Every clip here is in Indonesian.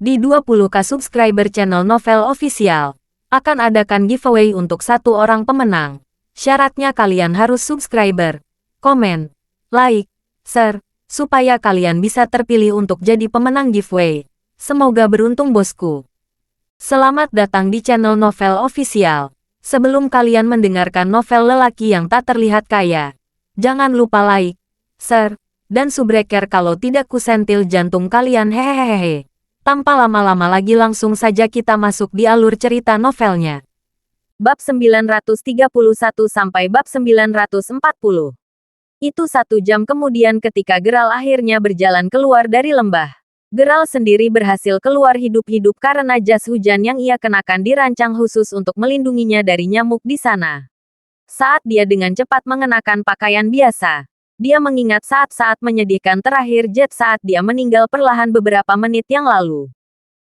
Di 20K subscriber channel Novel Official, akan adakan giveaway untuk satu orang pemenang. Syaratnya kalian harus subscriber, komen, like, share, supaya kalian bisa terpilih untuk jadi pemenang giveaway. Semoga beruntung bosku. Selamat datang di channel Novel Official. Sebelum kalian mendengarkan novel lelaki yang tak terlihat kaya, jangan lupa like, share, dan subbreaker kalau tidak kusentil jantung kalian hehehehe. Tanpa lama-lama lagi langsung saja kita masuk di alur cerita novelnya. Bab 931 sampai bab 940. Itu 1 jam kemudian ketika Geralt akhirnya berjalan keluar dari lembah. Geralt sendiri berhasil keluar hidup-hidup karena jas hujan yang ia kenakan dirancang khusus untuk melindunginya dari nyamuk di sana. Saat dia dengan cepat mengenakan pakaian biasa, dia mengingat saat-saat menyedihkan terakhir Jet saat dia meninggal perlahan beberapa menit yang lalu.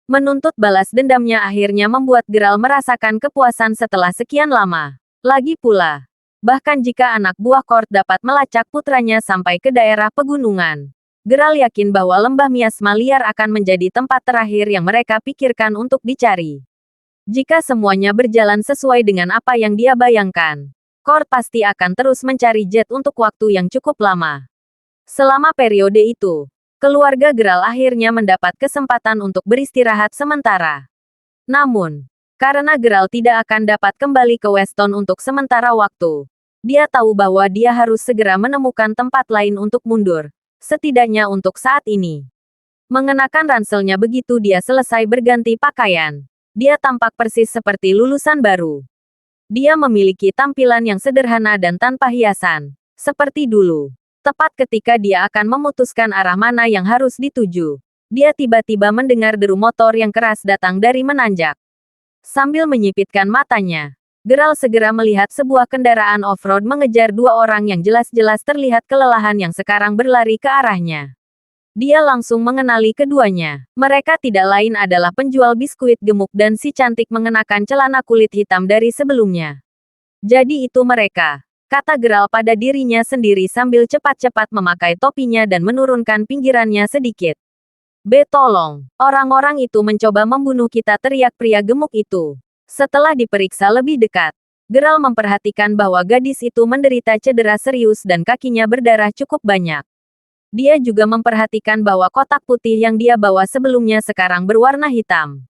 Menuntut balas dendamnya akhirnya membuat Geralt merasakan kepuasan setelah sekian lama. Lagi pula, bahkan jika anak buah Kord dapat melacak putranya sampai ke daerah pegunungan, Geralt yakin bahwa lembah miasma liar akan menjadi tempat terakhir yang mereka pikirkan untuk dicari. Jika semuanya berjalan sesuai dengan apa yang dia bayangkan, Kord pasti akan terus mencari Jet untuk waktu yang cukup lama. Selama periode itu, keluarga Geralt akhirnya mendapat kesempatan untuk beristirahat sementara. Namun, karena Geralt tidak akan dapat kembali ke Weston untuk sementara waktu, dia tahu bahwa dia harus segera menemukan tempat lain untuk mundur, setidaknya untuk saat ini. Mengenakan ranselnya begitu dia selesai berganti pakaian, dia tampak persis seperti lulusan baru. Dia memiliki tampilan yang sederhana dan tanpa hiasan, seperti dulu. Tepat ketika dia akan memutuskan arah mana yang harus dituju, dia tiba-tiba mendengar deru motor yang keras datang dari menanjak. Sambil menyipitkan matanya, Geralt segera melihat sebuah kendaraan off-road mengejar 2 orang yang jelas-jelas terlihat kelelahan yang sekarang berlari ke arahnya. Dia langsung mengenali keduanya. Mereka tidak lain adalah penjual biskuit gemuk dan si cantik mengenakan celana kulit hitam dari sebelumnya. Jadi itu mereka, kata Geralt pada dirinya sendiri sambil cepat-cepat memakai topinya dan menurunkan pinggirannya sedikit. Tolong, orang-orang itu mencoba membunuh kita, teriak pria gemuk itu. Setelah diperiksa lebih dekat, Geralt memperhatikan bahwa gadis itu menderita cedera serius dan kakinya berdarah cukup banyak. Dia juga memperhatikan bahwa kotak putih yang dia bawa sebelumnya sekarang berwarna hitam.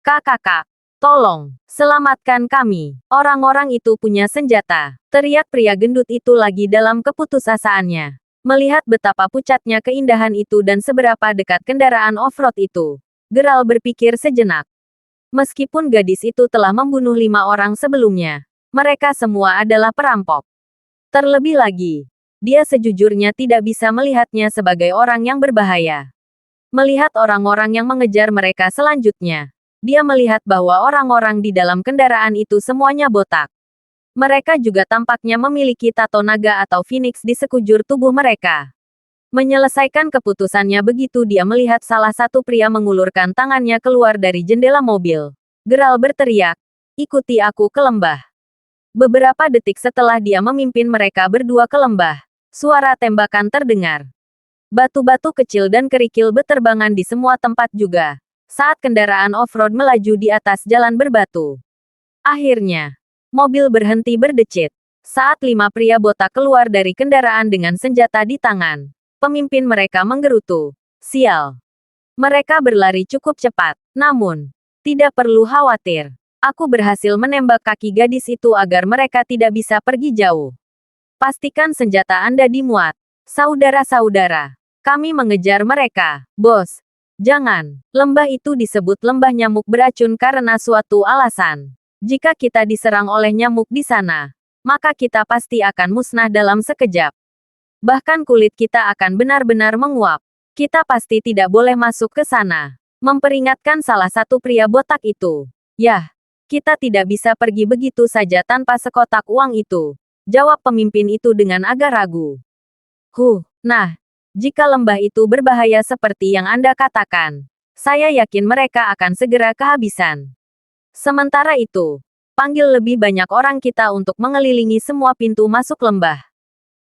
Kakak, tolong, selamatkan kami. Orang-orang itu punya senjata, teriak pria gendut itu lagi dalam keputusasaannya. Melihat betapa pucatnya keindahan itu dan seberapa dekat kendaraan off-road itu, Geralt berpikir sejenak. Meskipun gadis itu telah membunuh 5 orang sebelumnya, mereka semua adalah perampok. Terlebih lagi, dia sejujurnya tidak bisa melihatnya sebagai orang yang berbahaya. Melihat orang-orang yang mengejar mereka selanjutnya, dia melihat bahwa orang-orang di dalam kendaraan itu semuanya botak. Mereka juga tampaknya memiliki tato naga atau phoenix di sekujur tubuh mereka. Menyelesaikan keputusannya begitu dia melihat salah satu pria mengulurkan tangannya keluar dari jendela mobil. Geralt berteriak, "Ikuti aku ke lembah." Beberapa detik setelah dia memimpin mereka berdua ke lembah, suara tembakan terdengar. Batu-batu kecil dan kerikil beterbangan di semua tempat juga, saat kendaraan off-road melaju di atas jalan berbatu. Akhirnya, mobil berhenti berdecit. Saat 5 pria botak keluar dari kendaraan dengan senjata di tangan, pemimpin mereka menggerutu. Sial. Mereka berlari cukup cepat, namun, tidak perlu khawatir. Aku berhasil menembak kaki gadis itu agar mereka tidak bisa pergi jauh. Pastikan senjata Anda dimuat. Saudara-saudara, kami mengejar mereka. Bos, jangan. Lembah itu disebut lembah nyamuk beracun karena suatu alasan. Jika kita diserang oleh nyamuk di sana, maka kita pasti akan musnah dalam sekejap. Bahkan kulit kita akan benar-benar menguap. Kita pasti tidak boleh masuk ke sana. Memperingatkan salah satu pria botak itu. Yah, kita tidak bisa pergi begitu saja tanpa sekotak uang itu, jawab pemimpin itu dengan agak ragu. Nah, jika lembah itu berbahaya seperti yang Anda katakan, saya yakin mereka akan segera kehabisan. Sementara itu, panggil lebih banyak orang kita untuk mengelilingi semua pintu masuk lembah.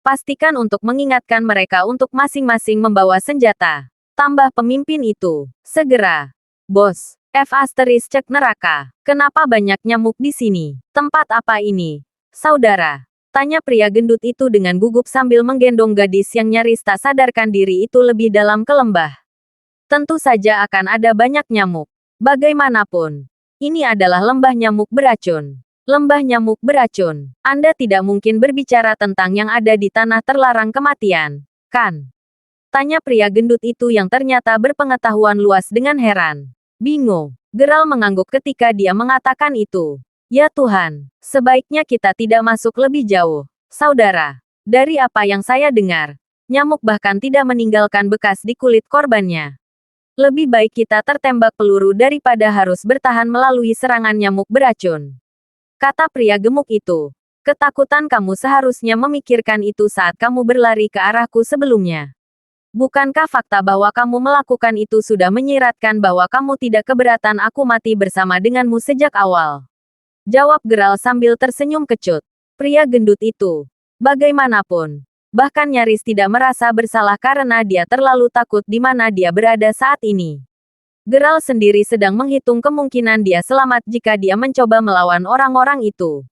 Pastikan untuk mengingatkan mereka untuk masing-masing membawa senjata. Tambah pemimpin itu. Segera. Bos, cek neraka. Kenapa banyak nyamuk di sini? Tempat apa ini? Saudara, tanya pria gendut itu dengan gugup sambil menggendong gadis yang nyaris tak sadarkan diri itu lebih dalam ke lembah. Tentu saja akan ada banyak nyamuk. Bagaimanapun, ini adalah lembah nyamuk beracun. Lembah nyamuk beracun. Anda tidak mungkin berbicara tentang yang ada di tanah terlarang kematian, kan? Tanya pria gendut itu yang ternyata berpengetahuan luas dengan heran. Bingo. Geral mengangguk ketika dia mengatakan itu. Ya Tuhan, sebaiknya kita tidak masuk lebih jauh. Saudara, dari apa yang saya dengar, nyamuk bahkan tidak meninggalkan bekas di kulit korbannya. Lebih baik kita tertembak peluru daripada harus bertahan melalui serangan nyamuk beracun. Kata pria gemuk itu. Ketakutan kamu seharusnya memikirkan itu saat kamu berlari ke arahku sebelumnya. Bukankah fakta bahwa kamu melakukan itu sudah menyiratkan bahwa kamu tidak keberatan aku mati bersama denganmu sejak awal? Jawab Geral sambil tersenyum kecut. Pria gendut itu, bagaimanapun, bahkan nyaris tidak merasa bersalah karena dia terlalu takut di mana dia berada saat ini. Geral sendiri sedang menghitung kemungkinan dia selamat jika dia mencoba melawan orang-orang itu.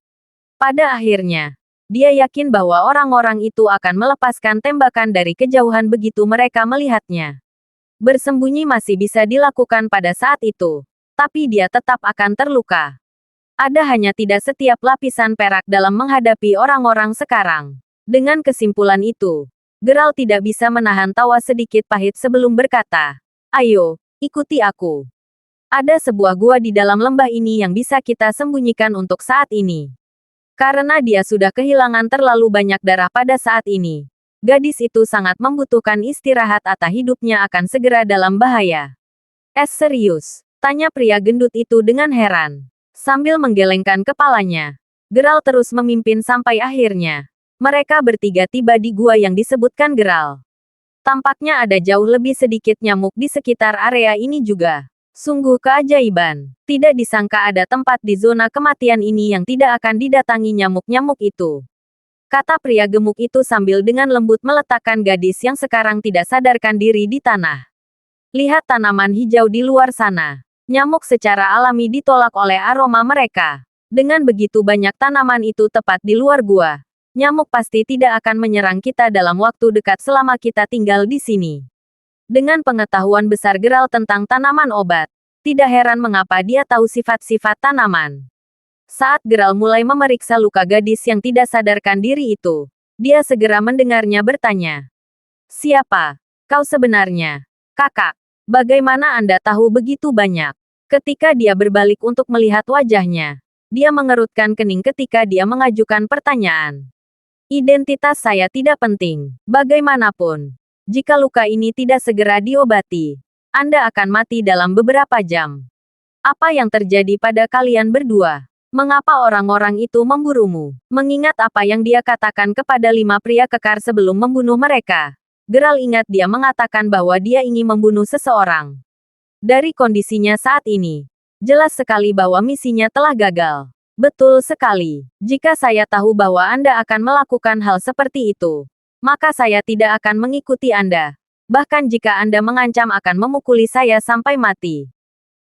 Pada akhirnya, dia yakin bahwa orang-orang itu akan melepaskan tembakan dari kejauhan begitu mereka melihatnya. Bersembunyi masih bisa dilakukan pada saat itu, tapi dia tetap akan terluka. Ada hanya tidak setiap lapisan perak dalam menghadapi orang-orang sekarang. Dengan kesimpulan itu, Geral tidak bisa menahan tawa sedikit pahit sebelum berkata, "Ayo, ikuti aku. Ada sebuah gua di dalam lembah ini yang bisa kita sembunyikan untuk saat ini." Karena dia sudah kehilangan terlalu banyak darah pada saat ini. Gadis itu sangat membutuhkan istirahat atau hidupnya akan segera dalam bahaya. Serius? Tanya pria gendut itu dengan heran. Sambil menggelengkan kepalanya. Geral terus memimpin sampai akhirnya. Mereka bertiga tiba di gua yang disebutkan Geral. Tampaknya ada jauh lebih sedikit nyamuk di sekitar area ini juga. Sungguh keajaiban. Tidak disangka ada tempat di zona kematian ini yang tidak akan didatangi nyamuk-nyamuk itu. Kata pria gemuk itu sambil dengan lembut meletakkan gadis yang sekarang tidak sadarkan diri di tanah. Lihat tanaman hijau di luar sana. Nyamuk secara alami ditolak oleh aroma mereka. Dengan begitu banyak tanaman itu tepat di luar gua, nyamuk pasti tidak akan menyerang kita dalam waktu dekat selama kita tinggal di sini. Dengan pengetahuan besar Geral tentang tanaman obat, tidak heran mengapa dia tahu sifat-sifat tanaman. Saat Geral mulai memeriksa luka gadis yang tidak sadarkan diri itu, dia segera mendengarnya bertanya. "Siapa kau sebenarnya, kakak? Bagaimana Anda tahu begitu banyak?" Ketika dia berbalik untuk melihat wajahnya, dia mengerutkan kening ketika dia mengajukan pertanyaan. "Identitas saya tidak penting, bagaimanapun. Jika luka ini tidak segera diobati, Anda akan mati dalam beberapa jam. Apa yang terjadi pada kalian berdua? Mengapa orang-orang itu memburumu?" Mengingat apa yang dia katakan kepada 5 pria kekar sebelum membunuh mereka, Geral ingat dia mengatakan bahwa dia ingin membunuh seseorang. Dari kondisinya saat ini, jelas sekali bahwa misinya telah gagal. Betul sekali. Jika saya tahu bahwa Anda akan melakukan hal seperti itu, maka saya tidak akan mengikuti Anda. Bahkan jika Anda mengancam akan memukuli saya sampai mati.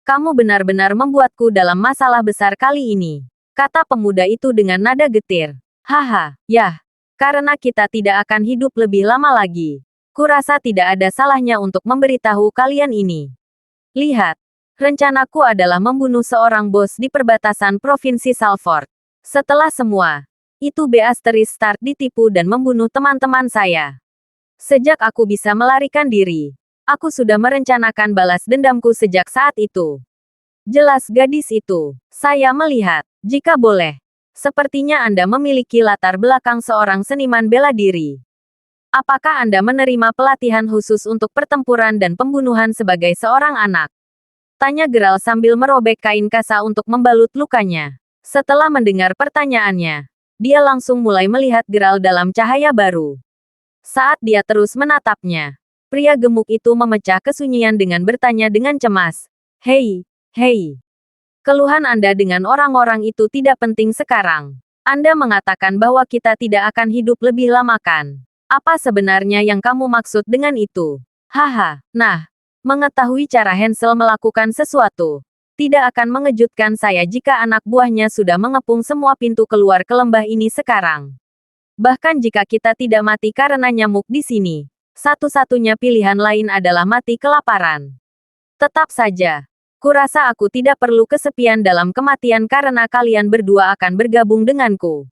Kamu benar-benar membuatku dalam masalah besar kali ini. Kata pemuda itu dengan nada getir. Haha, yah. Karena kita tidak akan hidup lebih lama lagi. Kurasa tidak ada salahnya untuk memberitahu kalian ini. Lihat. Rencanaku adalah membunuh seorang bos di perbatasan Provinsi Salford. Setelah semua itu Start ditipu dan membunuh teman-teman saya. Sejak aku bisa melarikan diri, aku sudah merencanakan balas dendamku sejak saat itu. Jelas gadis itu. Saya melihat, jika boleh, sepertinya Anda memiliki latar belakang seorang seniman bela diri. Apakah Anda menerima pelatihan khusus untuk pertempuran dan pembunuhan sebagai seorang anak? Tanya Geral sambil merobek kain kasa untuk membalut lukanya. Setelah mendengar pertanyaannya, dia langsung mulai melihat Geral dalam cahaya baru. Saat dia terus menatapnya, pria gemuk itu memecah kesunyian dengan bertanya dengan cemas. Hei, hei. Keluhan Anda dengan orang-orang itu tidak penting sekarang. Anda mengatakan bahwa kita tidak akan hidup lebih lama kan? Apa sebenarnya yang kamu maksud dengan itu? Haha, nah. Mengetahui cara Hansel melakukan sesuatu, tidak akan mengejutkan saya jika anak buahnya sudah mengepung semua pintu keluar ke lembah ini sekarang. Bahkan jika kita tidak mati karena nyamuk di sini, satu-satunya pilihan lain adalah mati kelaparan. Tetap saja, kurasa aku tidak perlu kesepian dalam kematian karena kalian berdua akan bergabung denganku.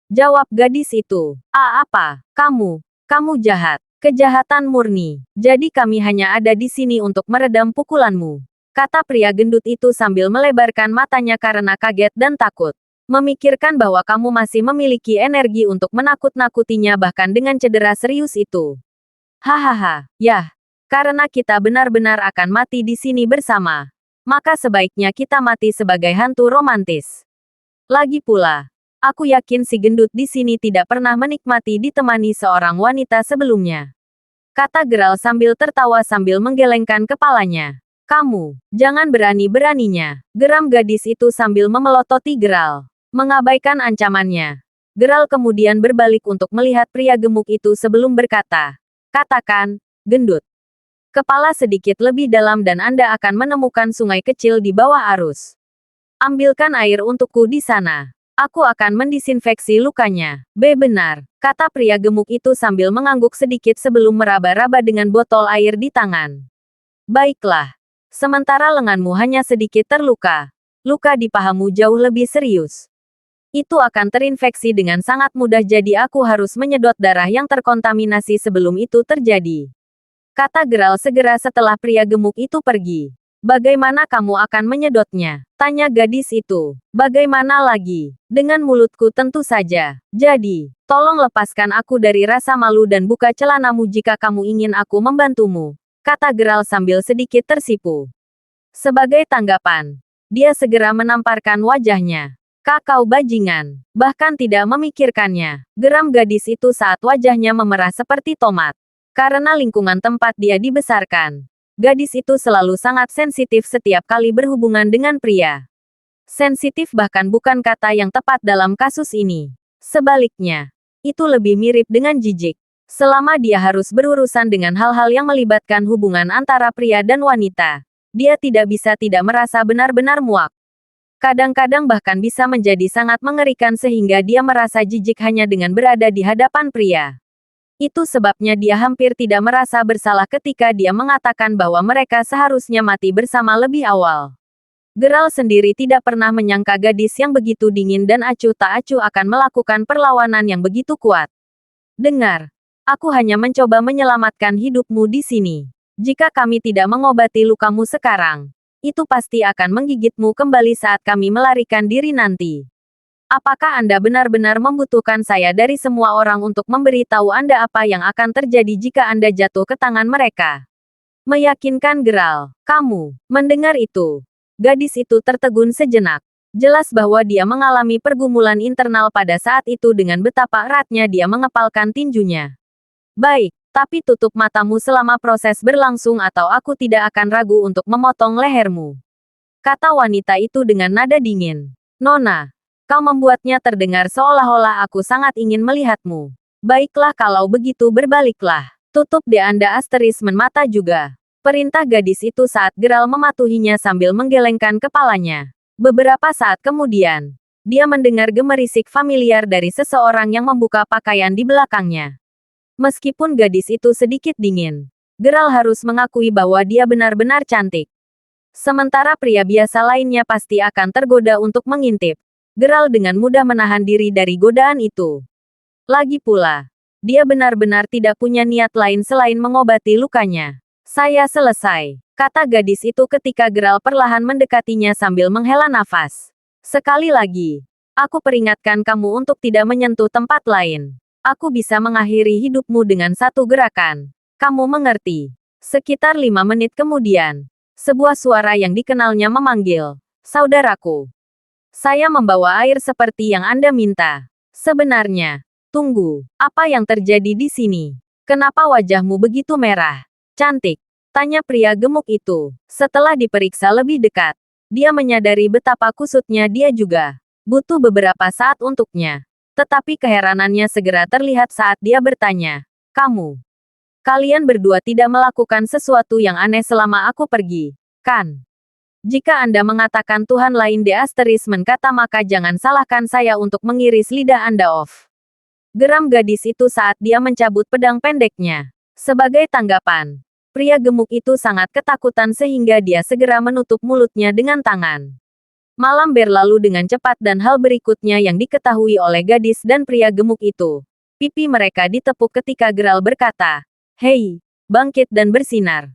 Jawab gadis itu. Apa? Kamu jahat. Kejahatan murni. Jadi kami hanya ada di sini untuk meredam pukulanmu. Kata pria gendut itu sambil melebarkan matanya karena kaget dan takut. Memikirkan bahwa kamu masih memiliki energi untuk menakut-nakutinya bahkan dengan cedera serius itu. Hahaha, yah. Karena kita benar-benar akan mati di sini bersama. Maka sebaiknya kita mati sebagai hantu romantis. Lagi pula, aku yakin si gendut di sini tidak pernah menikmati ditemani seorang wanita sebelumnya. Kata Geralt sambil tertawa sambil menggelengkan kepalanya. Kamu, jangan berani-beraninya. Geram gadis itu sambil memelototi Geralt. Mengabaikan ancamannya. Geralt kemudian berbalik untuk melihat pria gemuk itu sebelum berkata. Katakan, gendut. Kepala sedikit lebih dalam dan Anda akan menemukan sungai kecil di bawah arus. Ambilkan air untukku di sana. Aku akan mendisinfeksi lukanya. Benar, kata pria gemuk itu sambil mengangguk sedikit sebelum meraba-raba dengan botol air di tangan. Baiklah. Sementara lenganmu hanya sedikit terluka. Luka di pahamu jauh lebih serius. Itu akan terinfeksi dengan sangat mudah jadi aku harus menyedot darah yang terkontaminasi sebelum itu terjadi. Kata Geralt segera setelah pria gemuk itu pergi. Bagaimana kamu akan menyedotnya? Tanya gadis itu. Bagaimana lagi? Dengan mulutku tentu saja. Jadi, tolong lepaskan aku dari rasa malu dan buka celanamu jika kamu ingin aku membantumu. Kata Geralt sambil sedikit tersipu. Sebagai tanggapan, dia segera menamparkan wajahnya. Kakau bajingan. Bahkan tidak memikirkannya. Geram gadis itu saat wajahnya memerah seperti tomat. Karena lingkungan tempat dia dibesarkan, gadis itu selalu sangat sensitif setiap kali berhubungan dengan pria. Sensitif bahkan bukan kata yang tepat dalam kasus ini. Sebaliknya, itu lebih mirip dengan jijik. Selama dia harus berurusan dengan hal-hal yang melibatkan hubungan antara pria dan wanita, dia tidak bisa tidak merasa benar-benar muak. Kadang-kadang bahkan bisa menjadi sangat mengerikan sehingga dia merasa jijik hanya dengan berada di hadapan pria. Itu sebabnya dia hampir tidak merasa bersalah ketika dia mengatakan bahwa mereka seharusnya mati bersama lebih awal. Geralt sendiri tidak pernah menyangka gadis yang begitu dingin dan acuh tak acuh akan melakukan perlawanan yang begitu kuat. Dengar, aku hanya mencoba menyelamatkan hidupmu di sini. Jika kami tidak mengobati lukamu sekarang, itu pasti akan menggigitmu kembali saat kami melarikan diri nanti. Apakah Anda benar-benar membutuhkan saya dari semua orang untuk memberitahu Anda apa yang akan terjadi jika Anda jatuh ke tangan mereka? Meyakinkan Geralt. Kamu, mendengar itu. Gadis itu tertegun sejenak. Jelas bahwa dia mengalami pergumulan internal pada saat itu dengan betapa eratnya dia mengepalkan tinjunya. Baik, tapi tutup matamu selama proses berlangsung atau aku tidak akan ragu untuk memotong lehermu. Kata wanita itu dengan nada dingin. Nona. Kau membuatnya terdengar seolah-olah aku sangat ingin melihatmu. Baiklah kalau begitu berbaliklah. Tutup de Anda asterismen mata juga. Perintah gadis itu saat Geralt mematuhinya sambil menggelengkan kepalanya. Beberapa saat kemudian, dia mendengar gemerisik familiar dari seseorang yang membuka pakaian di belakangnya. Meskipun gadis itu sedikit dingin, Geralt harus mengakui bahwa dia benar-benar cantik. Sementara pria biasa lainnya pasti akan tergoda untuk mengintip. Geralt dengan mudah menahan diri dari godaan itu. Lagi pula, dia benar-benar tidak punya niat lain selain mengobati lukanya. Saya selesai, kata gadis itu ketika Geralt perlahan mendekatinya sambil menghela nafas. Sekali lagi, aku peringatkan kamu untuk tidak menyentuh tempat lain. Aku bisa mengakhiri hidupmu dengan satu gerakan. Kamu mengerti? Sekitar 5 menit kemudian, sebuah suara yang dikenalnya memanggil, "Saudaraku." Saya membawa air seperti yang Anda minta. Sebenarnya, tunggu, apa yang terjadi di sini? Kenapa wajahmu begitu merah? Cantik, tanya pria gemuk itu. Setelah diperiksa lebih dekat, dia menyadari betapa kusutnya dia juga. Butuh beberapa saat untuknya. Tetapi keheranannya segera terlihat saat dia bertanya, "Kamu Kalian berdua tidak melakukan sesuatu yang aneh selama aku pergi, kan? Jika Anda mengatakan Tuhan lain di Asterismen kata maka jangan salahkan saya untuk mengiris lidah Anda off. Geram gadis itu saat dia mencabut pedang pendeknya. Sebagai tanggapan, pria gemuk itu sangat ketakutan sehingga dia segera menutup mulutnya dengan tangan. Malam berlalu dengan cepat dan hal berikutnya yang diketahui oleh gadis dan pria gemuk itu. Pipi mereka ditepuk ketika Geralt berkata, "Hei, bangkit dan bersinar.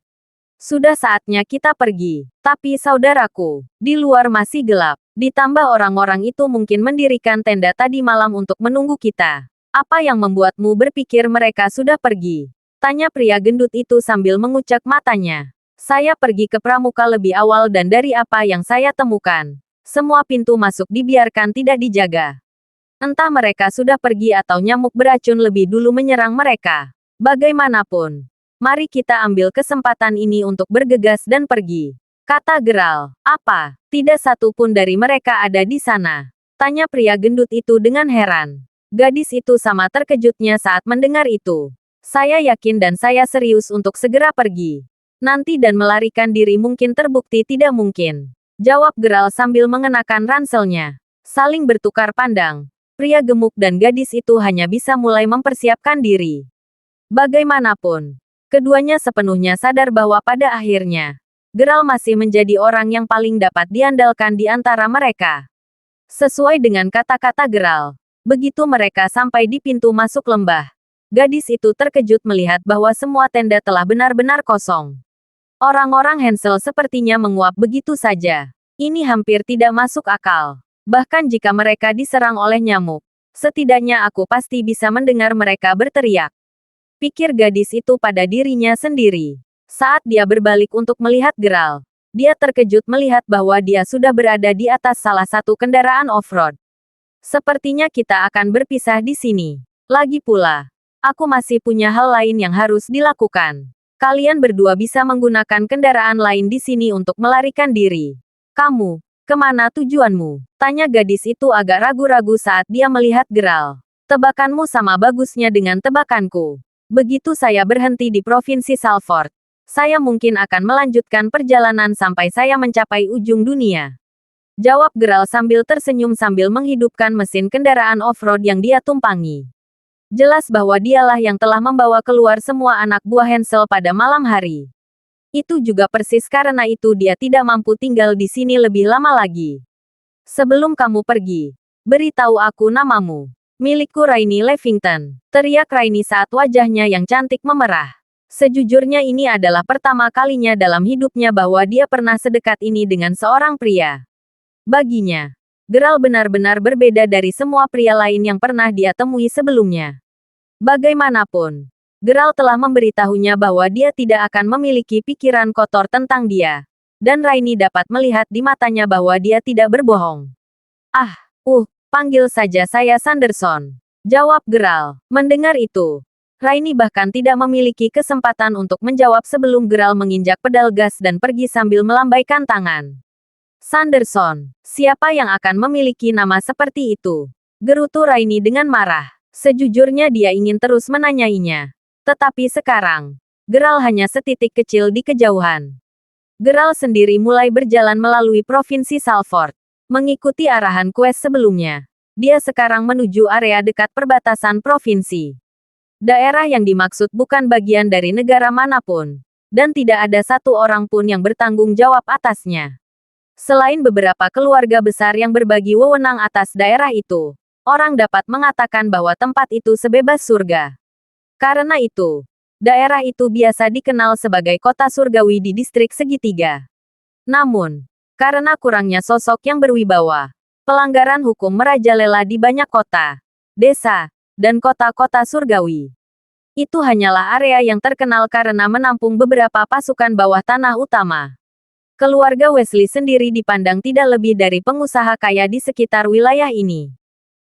Sudah saatnya kita pergi." Tapi saudaraku, di luar masih gelap. Ditambah orang-orang itu mungkin mendirikan tenda tadi malam untuk menunggu kita. Apa yang membuatmu berpikir mereka sudah pergi? Tanya pria gendut itu sambil mengucek matanya. Saya pergi ke pramuka lebih awal dan dari apa yang saya temukan, semua pintu masuk dibiarkan tidak dijaga. Entah mereka sudah pergi atau nyamuk beracun lebih dulu menyerang mereka. Bagaimanapun, mari kita ambil kesempatan ini untuk bergegas dan pergi. Kata Geralt. Apa? Tidak satu pun dari mereka ada di sana? Tanya pria gendut itu dengan heran. Gadis itu sama terkejutnya saat mendengar itu. Saya yakin dan saya serius untuk segera pergi. Nanti dan melarikan diri mungkin terbukti tidak mungkin. Jawab Geralt sambil mengenakan ranselnya. Saling bertukar pandang. Pria gemuk dan gadis itu hanya bisa mulai mempersiapkan diri. Bagaimanapun, keduanya sepenuhnya sadar bahwa pada akhirnya, Geralt masih menjadi orang yang paling dapat diandalkan di antara mereka. Sesuai dengan kata-kata Geralt, begitu mereka sampai di pintu masuk lembah, gadis itu terkejut melihat bahwa semua tenda telah benar-benar kosong. Orang-orang Hansel sepertinya menguap begitu saja. Ini hampir tidak masuk akal. Bahkan jika mereka diserang oleh nyamuk, setidaknya aku pasti bisa mendengar mereka berteriak. Pikir gadis itu pada dirinya sendiri. Saat dia berbalik untuk melihat Geralt, dia terkejut melihat bahwa dia sudah berada di atas salah satu kendaraan off-road. Sepertinya kita akan berpisah di sini. Lagi pula, aku masih punya hal lain yang harus dilakukan. Kalian berdua bisa menggunakan kendaraan lain di sini untuk melarikan diri. Kamu, kemana tujuanmu? Tanya gadis itu agak ragu-ragu saat dia melihat Geralt. Tebakanmu sama bagusnya dengan tebakanku. Begitu saya berhenti di Provinsi Salford, saya mungkin akan melanjutkan perjalanan sampai saya mencapai ujung dunia. Jawab Geralt sambil tersenyum sambil menghidupkan mesin kendaraan off-road yang dia tumpangi. Jelas bahwa dialah yang telah membawa keluar semua anak buah Hansel pada malam hari. Itu juga persis karena itu dia tidak mampu tinggal di sini lebih lama lagi. Sebelum kamu pergi, beritahu aku namamu. Milikku Rainy Levington, teriak Rainy saat wajahnya yang cantik memerah. Sejujurnya ini adalah pertama kalinya dalam hidupnya bahwa dia pernah sedekat ini dengan seorang pria. Baginya, Geralt benar-benar berbeda dari semua pria lain yang pernah dia temui sebelumnya. Bagaimanapun, Geralt telah memberitahunya bahwa dia tidak akan memiliki pikiran kotor tentang dia. Dan Rainy dapat melihat di matanya bahwa dia tidak berbohong. Panggil saja saya Sanderson. Jawab Geralt. Mendengar itu, Rainy bahkan tidak memiliki kesempatan untuk menjawab sebelum Geralt menginjak pedal gas dan pergi sambil melambaikan tangan. Sanderson, siapa yang akan memiliki nama seperti itu? Gerutu Rainy dengan marah. Sejujurnya dia ingin terus menanyainya. Tetapi sekarang, Geralt hanya setitik kecil di kejauhan. Geralt sendiri mulai berjalan melalui Provinsi Salford. Mengikuti arahan quest sebelumnya, dia sekarang menuju area dekat perbatasan provinsi. Daerah yang dimaksud bukan bagian dari negara manapun, dan tidak ada satu orang pun yang bertanggung jawab atasnya. Selain beberapa keluarga besar yang berbagi wewenang atas daerah itu, orang dapat mengatakan bahwa tempat itu sebebas surga. Karena itu, daerah itu biasa dikenal sebagai kota surgawi di distrik segitiga. Namun, karena kurangnya sosok yang berwibawa, pelanggaran hukum merajalela di banyak kota, desa, dan kota-kota surgawi. Itu hanyalah area yang terkenal karena menampung beberapa pasukan bawah tanah utama. Keluarga Wesley sendiri dipandang tidak lebih dari pengusaha kaya di sekitar wilayah ini.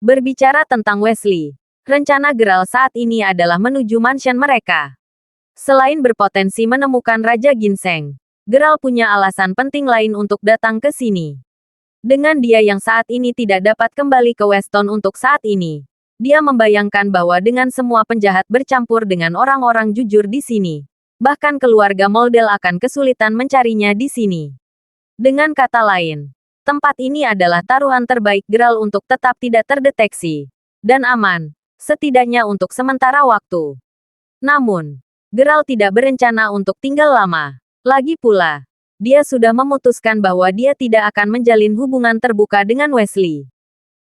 Berbicara tentang Wesley, rencana Geralt saat ini adalah menuju mansion mereka. Selain berpotensi menemukan Raja Ginseng, Geralt punya alasan penting lain untuk datang ke sini. Dengan dia yang saat ini tidak dapat kembali ke Weston untuk saat ini, Dia membayangkan bahwa dengan semua penjahat bercampur dengan orang-orang jujur di sini, bahkan keluarga Moldel akan kesulitan mencarinya di sini. Dengan kata lain, tempat ini adalah taruhan terbaik Geralt untuk tetap tidak terdeteksi dan aman, setidaknya untuk sementara waktu. Namun, Geralt tidak berencana untuk tinggal lama. Lagi pula, dia sudah memutuskan bahwa dia tidak akan menjalin hubungan terbuka dengan Wesley.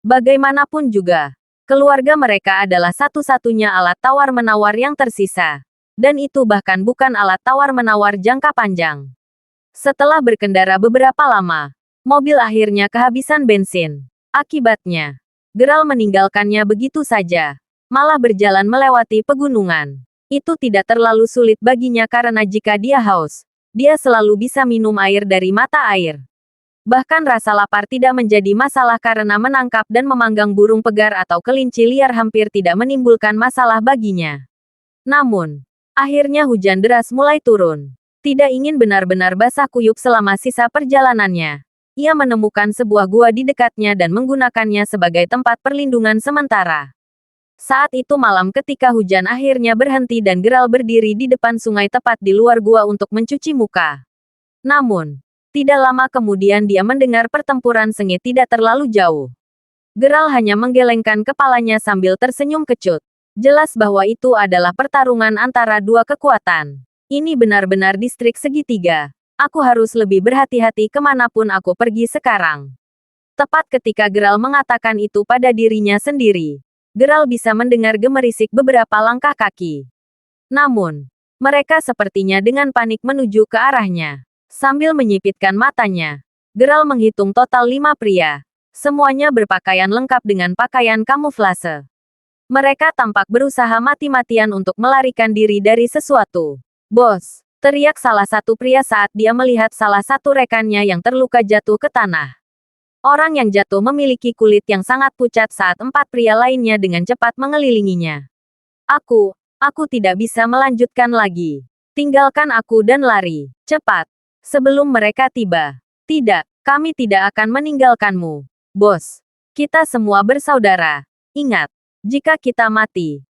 Bagaimanapun juga, keluarga mereka adalah satu-satunya alat tawar-menawar yang tersisa. Dan itu bahkan bukan alat tawar-menawar jangka panjang. Setelah berkendara beberapa lama, mobil akhirnya kehabisan bensin. Akibatnya, Geralt meninggalkannya begitu saja, malah berjalan melewati pegunungan. Itu tidak terlalu sulit baginya karena jika dia haus, dia selalu bisa minum air dari mata air. Bahkan rasa lapar tidak menjadi masalah karena menangkap dan memanggang burung pegar atau kelinci liar hampir tidak menimbulkan masalah baginya. Namun, akhirnya hujan deras mulai turun. Tidak ingin benar-benar basah kuyup selama sisa perjalanannya, ia menemukan sebuah gua di dekatnya dan menggunakannya sebagai tempat perlindungan sementara. Saat itu malam ketika hujan akhirnya berhenti dan Geralt berdiri di depan sungai tepat di luar gua untuk mencuci muka. Namun, tidak lama kemudian dia mendengar pertempuran sengit tidak terlalu jauh. Geralt hanya menggelengkan kepalanya sambil tersenyum kecut. Jelas bahwa itu adalah pertarungan antara dua kekuatan. Ini benar-benar distrik segitiga. Aku harus lebih berhati-hati kemanapun aku pergi sekarang. Tepat ketika Geralt mengatakan itu pada dirinya sendiri, Geralt bisa mendengar gemerisik beberapa langkah kaki. Namun, mereka sepertinya dengan panik menuju ke arahnya. Sambil menyipitkan matanya, Geralt menghitung total 5 pria. Semuanya berpakaian lengkap dengan pakaian kamuflase. Mereka tampak berusaha mati-matian untuk melarikan diri dari sesuatu. "Bos!" teriak salah satu pria saat dia melihat salah satu rekannya yang terluka jatuh ke tanah. Orang yang jatuh memiliki kulit yang sangat pucat saat 4 pria lainnya dengan cepat mengelilinginya. Aku tidak bisa melanjutkan lagi. Tinggalkan aku dan lari. Cepat. Sebelum mereka tiba. Tidak, kami tidak akan meninggalkanmu. Bos. Kita semua bersaudara. Ingat, jika kita mati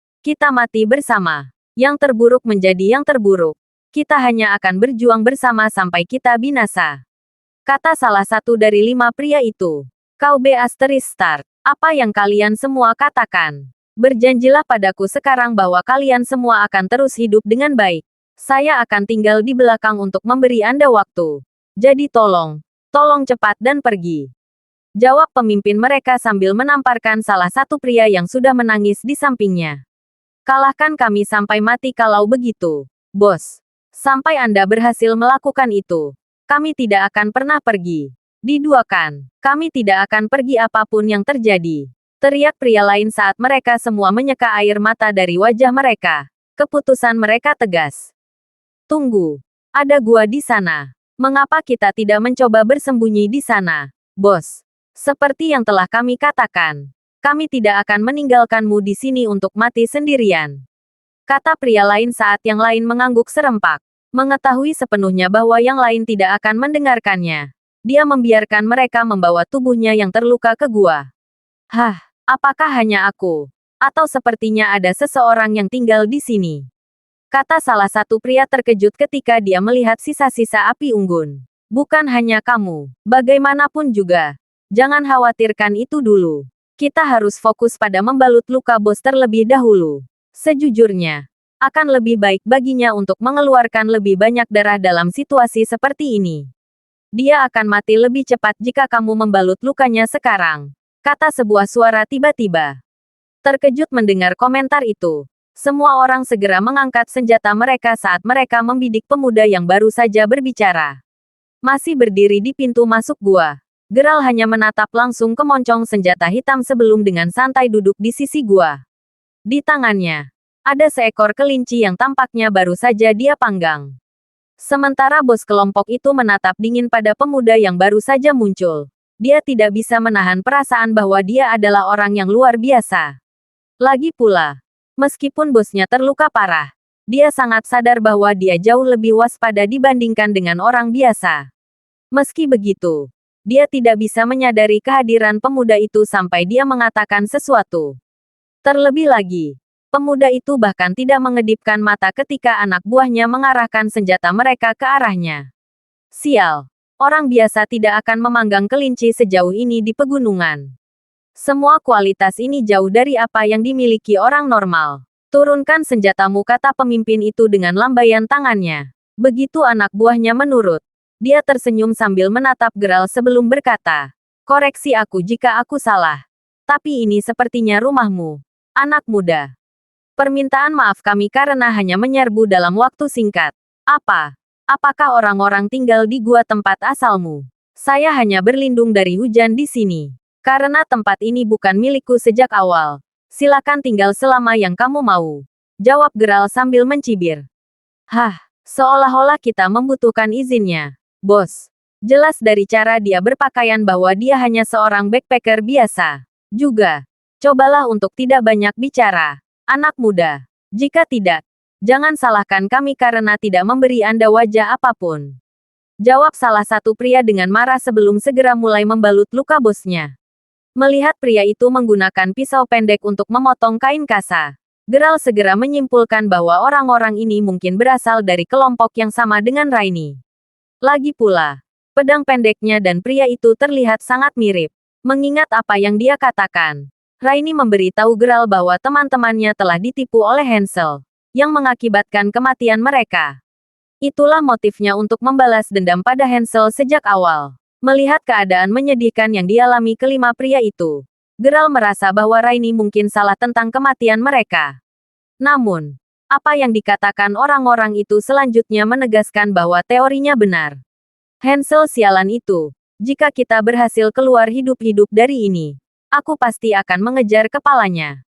bersama. Yang terburuk menjadi yang terburuk. Kita hanya akan berjuang bersama sampai kita binasa. Kata salah satu dari 5 pria itu. Kau Start. Apa yang kalian semua katakan? Berjanjilah padaku sekarang bahwa kalian semua akan terus hidup dengan baik. Saya akan tinggal di belakang untuk memberi Anda waktu. Jadi tolong cepat dan pergi. Jawab pemimpin mereka sambil menamparkan salah satu pria yang sudah menangis di sampingnya. Kalahkan kami sampai mati kalau begitu, bos. Sampai Anda berhasil melakukan itu, kami tidak akan pernah pergi. Diduakan, kami tidak akan pergi apapun yang terjadi. Teriak pria lain saat mereka semua menyeka air mata dari wajah mereka. Keputusan mereka tegas. Tunggu, ada gua di sana. Mengapa kita tidak mencoba bersembunyi di sana, bos? Seperti yang telah kami katakan. Kami tidak akan meninggalkanmu di sini untuk mati sendirian. Kata pria lain saat yang lain mengangguk serempak. Mengetahui sepenuhnya bahwa yang lain tidak akan mendengarkannya. Dia membiarkan mereka membawa tubuhnya yang terluka ke gua. Hah, apakah hanya aku? Atau sepertinya ada seseorang yang tinggal di sini? Kata salah satu pria terkejut ketika dia melihat sisa-sisa api unggun. Bukan hanya kamu. Bagaimanapun juga. Jangan khawatirkan itu dulu. Kita harus fokus pada membalut luka bos terlebih dahulu. Sejujurnya, akan lebih baik baginya untuk mengeluarkan lebih banyak darah dalam situasi seperti ini. Dia akan mati lebih cepat jika kamu membalut lukanya sekarang. Kata sebuah suara tiba-tiba. Terkejut mendengar komentar itu. Semua orang segera mengangkat senjata mereka saat mereka membidik pemuda yang baru saja berbicara. Masih berdiri di pintu masuk gua. Geralt hanya menatap langsung ke moncong senjata hitam sebelum dengan santai duduk di sisi gua. Di tangannya, ada seekor kelinci yang tampaknya baru saja dia panggang. Sementara bos kelompok itu menatap dingin pada pemuda yang baru saja muncul. Dia tidak bisa menahan perasaan bahwa dia adalah orang yang luar biasa. Lagi pula, meskipun bosnya terluka parah, dia sangat sadar bahwa dia jauh lebih waspada dibandingkan dengan orang biasa. Meski begitu, dia tidak bisa menyadari kehadiran pemuda itu sampai dia mengatakan sesuatu. Terlebih lagi, pemuda itu bahkan tidak mengedipkan mata ketika anak buahnya mengarahkan senjata mereka ke arahnya. Sial, orang biasa tidak akan memanggang kelinci sejauh ini di pegunungan. Semua kualitas ini jauh dari apa yang dimiliki orang normal. Turunkan senjatamu, kata pemimpin itu dengan lambaian tangannya. Begitu anak buahnya menurut, dia tersenyum sambil menatap Geralt sebelum berkata, "Koreksi aku jika aku salah. Tapi ini sepertinya rumahmu. Anak muda. Permintaan maaf kami karena hanya menyerbu dalam waktu singkat. Apa? Apakah orang-orang tinggal di gua tempat asalmu? Saya hanya berlindung dari hujan di sini. Karena tempat ini bukan milikku sejak awal. Silakan tinggal selama yang kamu mau," jawab Geralt sambil mencibir. Hah, seolah-olah kita membutuhkan izinnya, bos. Jelas dari cara dia berpakaian bahwa dia hanya seorang backpacker biasa. Juga, cobalah untuk tidak banyak bicara, anak muda. Jika tidak, jangan salahkan kami karena tidak memberi Anda wajah apapun. Jawab salah satu pria dengan marah sebelum segera mulai membalut luka bosnya. Melihat pria itu menggunakan pisau pendek untuk memotong kain kasa, Geralt segera menyimpulkan bahwa orang-orang ini mungkin berasal dari kelompok yang sama dengan Raini. Lagi pula, pedang pendeknya dan pria itu terlihat sangat mirip. Mengingat apa yang dia katakan, Raini memberitahu Geralt bahwa teman-temannya telah ditipu oleh Hansel, yang mengakibatkan kematian mereka. Itulah motifnya untuk membalas dendam pada Hansel sejak awal. Melihat keadaan menyedihkan yang dialami kelima pria itu, Geralt merasa bahwa Raini mungkin salah tentang kematian mereka. Namun, apa yang dikatakan orang-orang itu selanjutnya menegaskan bahwa teorinya benar. Hansel sialan itu. Jika kita berhasil keluar hidup-hidup dari ini, aku pasti akan mengejar kepalanya.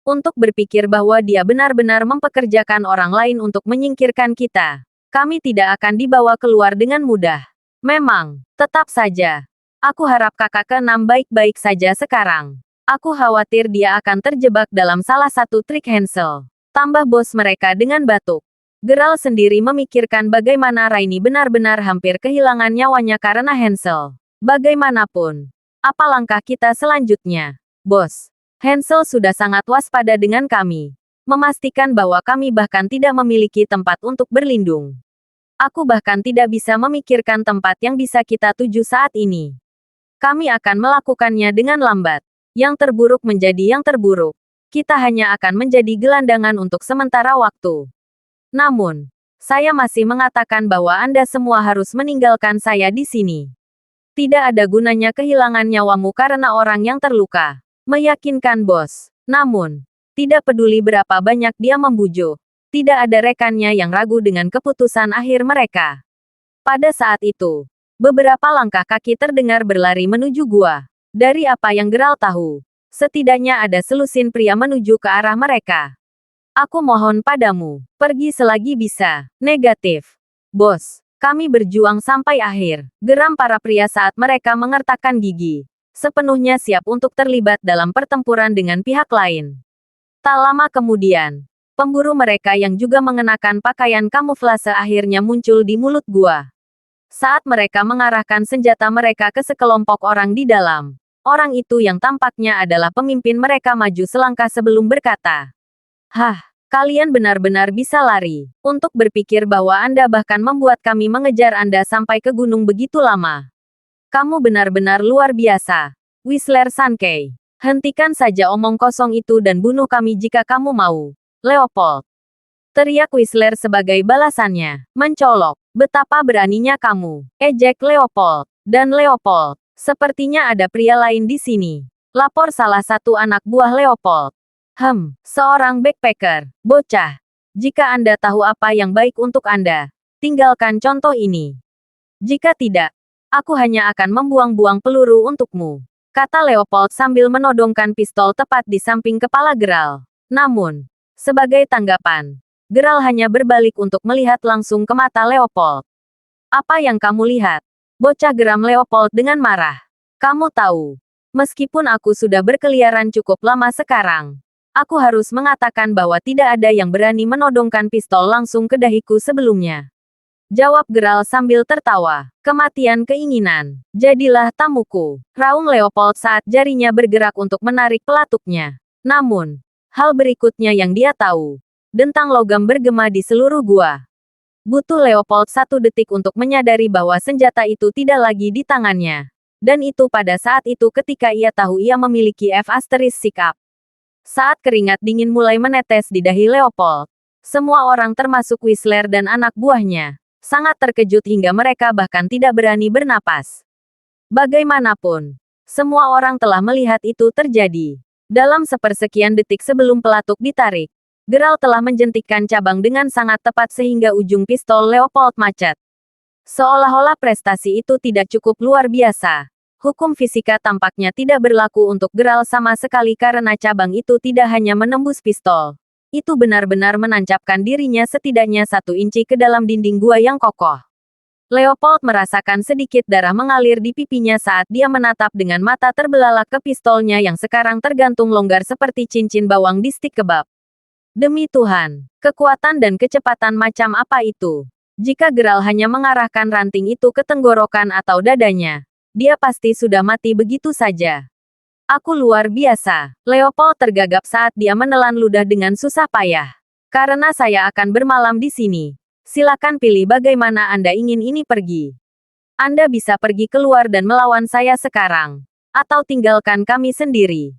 Untuk berpikir bahwa dia benar-benar mempekerjakan orang lain untuk menyingkirkan kita, kami tidak akan dibawa keluar dengan mudah. Memang, tetap saja. Aku harap kakak keenam baik-baik saja sekarang. Aku khawatir dia akan terjebak dalam salah satu trik Hansel. Tambah bos mereka dengan batuk. Geralt sendiri memikirkan bagaimana Raini benar-benar hampir kehilangan nyawanya karena Hansel. Bagaimanapun, apa langkah kita selanjutnya? Bos, Hansel sudah sangat waspada dengan kami. Memastikan bahwa kami bahkan tidak memiliki tempat untuk berlindung. Aku bahkan tidak bisa memikirkan tempat yang bisa kita tuju saat ini. Kami akan melakukannya dengan lambat. Yang terburuk menjadi yang terburuk. Kita hanya akan menjadi gelandangan untuk sementara waktu. Namun, saya masih mengatakan bahwa Anda semua harus meninggalkan saya di sini. Tidak ada gunanya kehilangan nyawamu karena orang yang terluka. Meyakinkan bos. Namun, tidak peduli berapa banyak dia membujuk. Tidak ada rekannya yang ragu dengan keputusan akhir mereka. Pada saat itu, beberapa langkah kaki terdengar berlari menuju gua. Dari apa yang Geralt tahu, setidaknya ada selusin pria menuju ke arah mereka. Aku mohon padamu, pergi selagi bisa. Negatif. Bos, kami berjuang sampai akhir. Geram para pria saat mereka mengertakkan gigi. Sepenuhnya siap untuk terlibat dalam pertempuran dengan pihak lain. Tak lama kemudian, pemburu mereka yang juga mengenakan pakaian kamuflase akhirnya muncul di mulut gua. Saat mereka mengarahkan senjata mereka ke sekelompok orang di dalam, orang itu yang tampaknya adalah pemimpin mereka maju selangkah sebelum berkata, "Hah, kalian benar-benar bisa lari. Untuk berpikir bahwa Anda bahkan membuat kami mengejar Anda sampai ke gunung begitu lama. Kamu benar-benar luar biasa. Whistler Sankey. Hentikan saja omong kosong itu dan bunuh kami jika kamu mau. Leopold." Teriak Whistler sebagai balasannya. Mencolok. "Betapa beraninya kamu," ejek Leopold. Dan Leopold, sepertinya ada pria lain di sini. Lapor salah satu anak buah Leopold. Seorang backpacker, bocah. Jika Anda tahu apa yang baik untuk Anda, tinggalkan contoh ini. Jika tidak, aku hanya akan membuang-buang peluru untukmu, kata Leopold sambil menodongkan pistol tepat di samping kepala Geralt. Namun, sebagai tanggapan, Geralt hanya berbalik untuk melihat langsung ke mata Leopold. "Apa yang kamu lihat?" Bocah geram Leopold dengan marah. "Kamu tahu, meskipun aku sudah berkeliaran cukup lama sekarang, aku harus mengatakan bahwa tidak ada yang berani menodongkan pistol langsung ke dahiku sebelumnya," jawab Geralt sambil tertawa. "Kematian keinginan. Jadilah tamuku," raung Leopold saat jarinya bergerak untuk menarik pelatuknya. Namun, Hal berikutnya yang dia tahu. Dentang logam bergema di seluruh gua. Butuh Leopold 1 detik untuk menyadari bahwa senjata itu tidak lagi di tangannya. Dan itu pada saat itu ketika ia tahu ia memiliki F***Sikap. Saat keringat dingin mulai menetes di dahi Leopold, semua orang termasuk Whistler dan anak buahnya, sangat terkejut hingga mereka bahkan tidak berani bernapas. Bagaimanapun, semua orang telah melihat itu terjadi. Dalam sepersekian detik sebelum pelatuk ditarik, Geralt telah menjentikkan cabang dengan sangat tepat sehingga ujung pistol Leopold macet. Seolah-olah prestasi itu tidak cukup luar biasa. Hukum fisika tampaknya tidak berlaku untuk Geralt sama sekali karena cabang itu tidak hanya menembus pistol. Itu benar-benar menancapkan dirinya setidaknya 1 inci ke dalam dinding gua yang kokoh. Leopold merasakan sedikit darah mengalir di pipinya saat dia menatap dengan mata terbelalak ke pistolnya yang sekarang tergantung longgar seperti cincin bawang di stik kebab. Demi Tuhan, kekuatan dan kecepatan macam apa itu? Jika Geralt hanya mengarahkan ranting itu ke tenggorokan atau dadanya, dia pasti sudah mati begitu saja. Aku luar biasa. Leopold tergagap saat dia menelan ludah dengan susah payah. Karena saya akan bermalam di sini. Silakan pilih bagaimana Anda ingin ini pergi. Anda bisa pergi keluar dan melawan saya sekarang. Atau tinggalkan kami sendiri.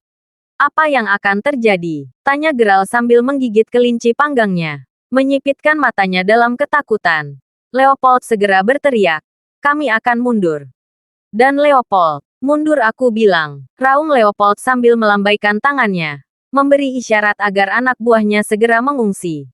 Apa yang akan terjadi? Tanya Geralt sambil menggigit kelinci panggangnya. Menyipitkan matanya dalam ketakutan. Leopold segera berteriak. Kami akan mundur. Dan Leopold, mundur aku bilang. Raung Leopold sambil melambaikan tangannya. Memberi isyarat agar anak buahnya segera mengungsi.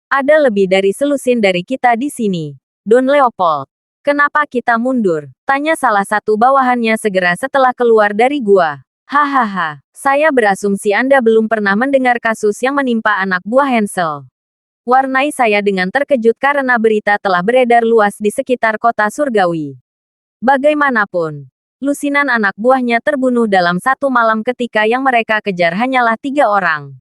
Ada lebih dari selusin dari kita di sini. Don Leopold. Kenapa kita mundur? Tanya salah satu bawahannya segera setelah keluar dari gua. Hahaha, saya berasumsi Anda belum pernah mendengar kasus yang menimpa anak buah Hansel. Warnai saya dengan terkejut karena berita telah beredar luas di sekitar kota surgawi. Bagaimanapun, lusinan anak buahnya terbunuh dalam 1 malam ketika yang mereka kejar hanyalah 3 orang.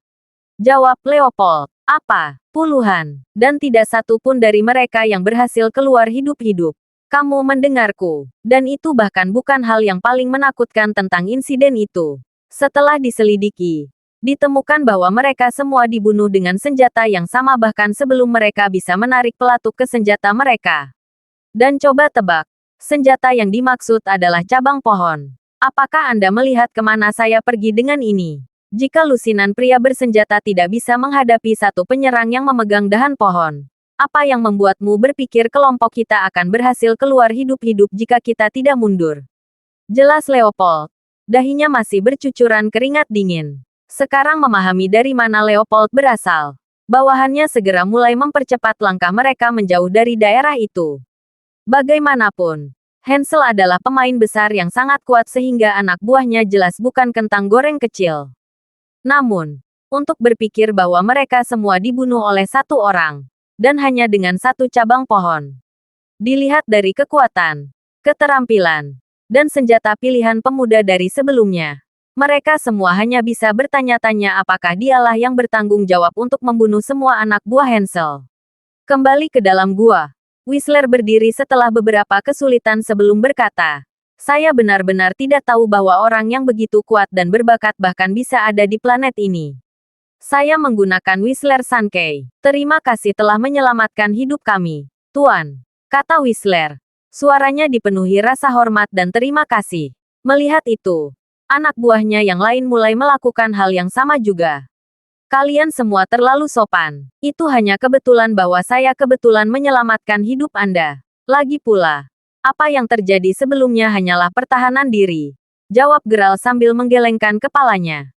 Jawab Leopold. Apa? Puluhan. Dan tidak satu pun dari mereka yang berhasil keluar hidup-hidup. Kamu mendengarku. Dan itu bahkan bukan hal yang paling menakutkan tentang insiden itu. Setelah diselidiki, ditemukan bahwa mereka semua dibunuh dengan senjata yang sama bahkan sebelum mereka bisa menarik pelatuk ke senjata mereka. Dan coba tebak, senjata yang dimaksud adalah cabang pohon. Apakah Anda melihat kemana saya pergi dengan ini? Jika lusinan pria bersenjata tidak bisa menghadapi satu penyerang yang memegang dahan pohon, apa yang membuatmu berpikir kelompok kita akan berhasil keluar hidup-hidup jika kita tidak mundur? Jelas Leopold. Dahinya masih bercucuran keringat dingin. Sekarang memahami dari mana Leopold berasal. Bawahannya segera mulai mempercepat langkah mereka menjauh dari daerah itu. Bagaimanapun, Hansel adalah pemain besar yang sangat kuat sehingga anak buahnya jelas bukan kentang goreng kecil. Namun, untuk berpikir bahwa mereka semua dibunuh oleh 1 orang, dan hanya dengan 1 cabang pohon. Dilihat dari kekuatan, keterampilan, dan senjata pilihan pemuda dari sebelumnya, mereka semua hanya bisa bertanya-tanya apakah dialah yang bertanggung jawab untuk membunuh semua anak buah Hansel. Kembali ke dalam gua, Whistler berdiri setelah beberapa kesulitan sebelum berkata, saya benar-benar tidak tahu bahwa orang yang begitu kuat dan berbakat bahkan bisa ada di planet ini. Saya menggunakan Whistler Sankey. Terima kasih telah menyelamatkan hidup kami, Tuan. Kata Whistler. Suaranya dipenuhi rasa hormat dan terima kasih. Melihat itu, anak buahnya yang lain mulai melakukan hal yang sama juga. Kalian semua terlalu sopan. Itu hanya kebetulan bahwa saya kebetulan menyelamatkan hidup Anda. Lagi pula, apa yang terjadi sebelumnya hanyalah pertahanan diri. Jawab Geralt sambil menggelengkan kepalanya.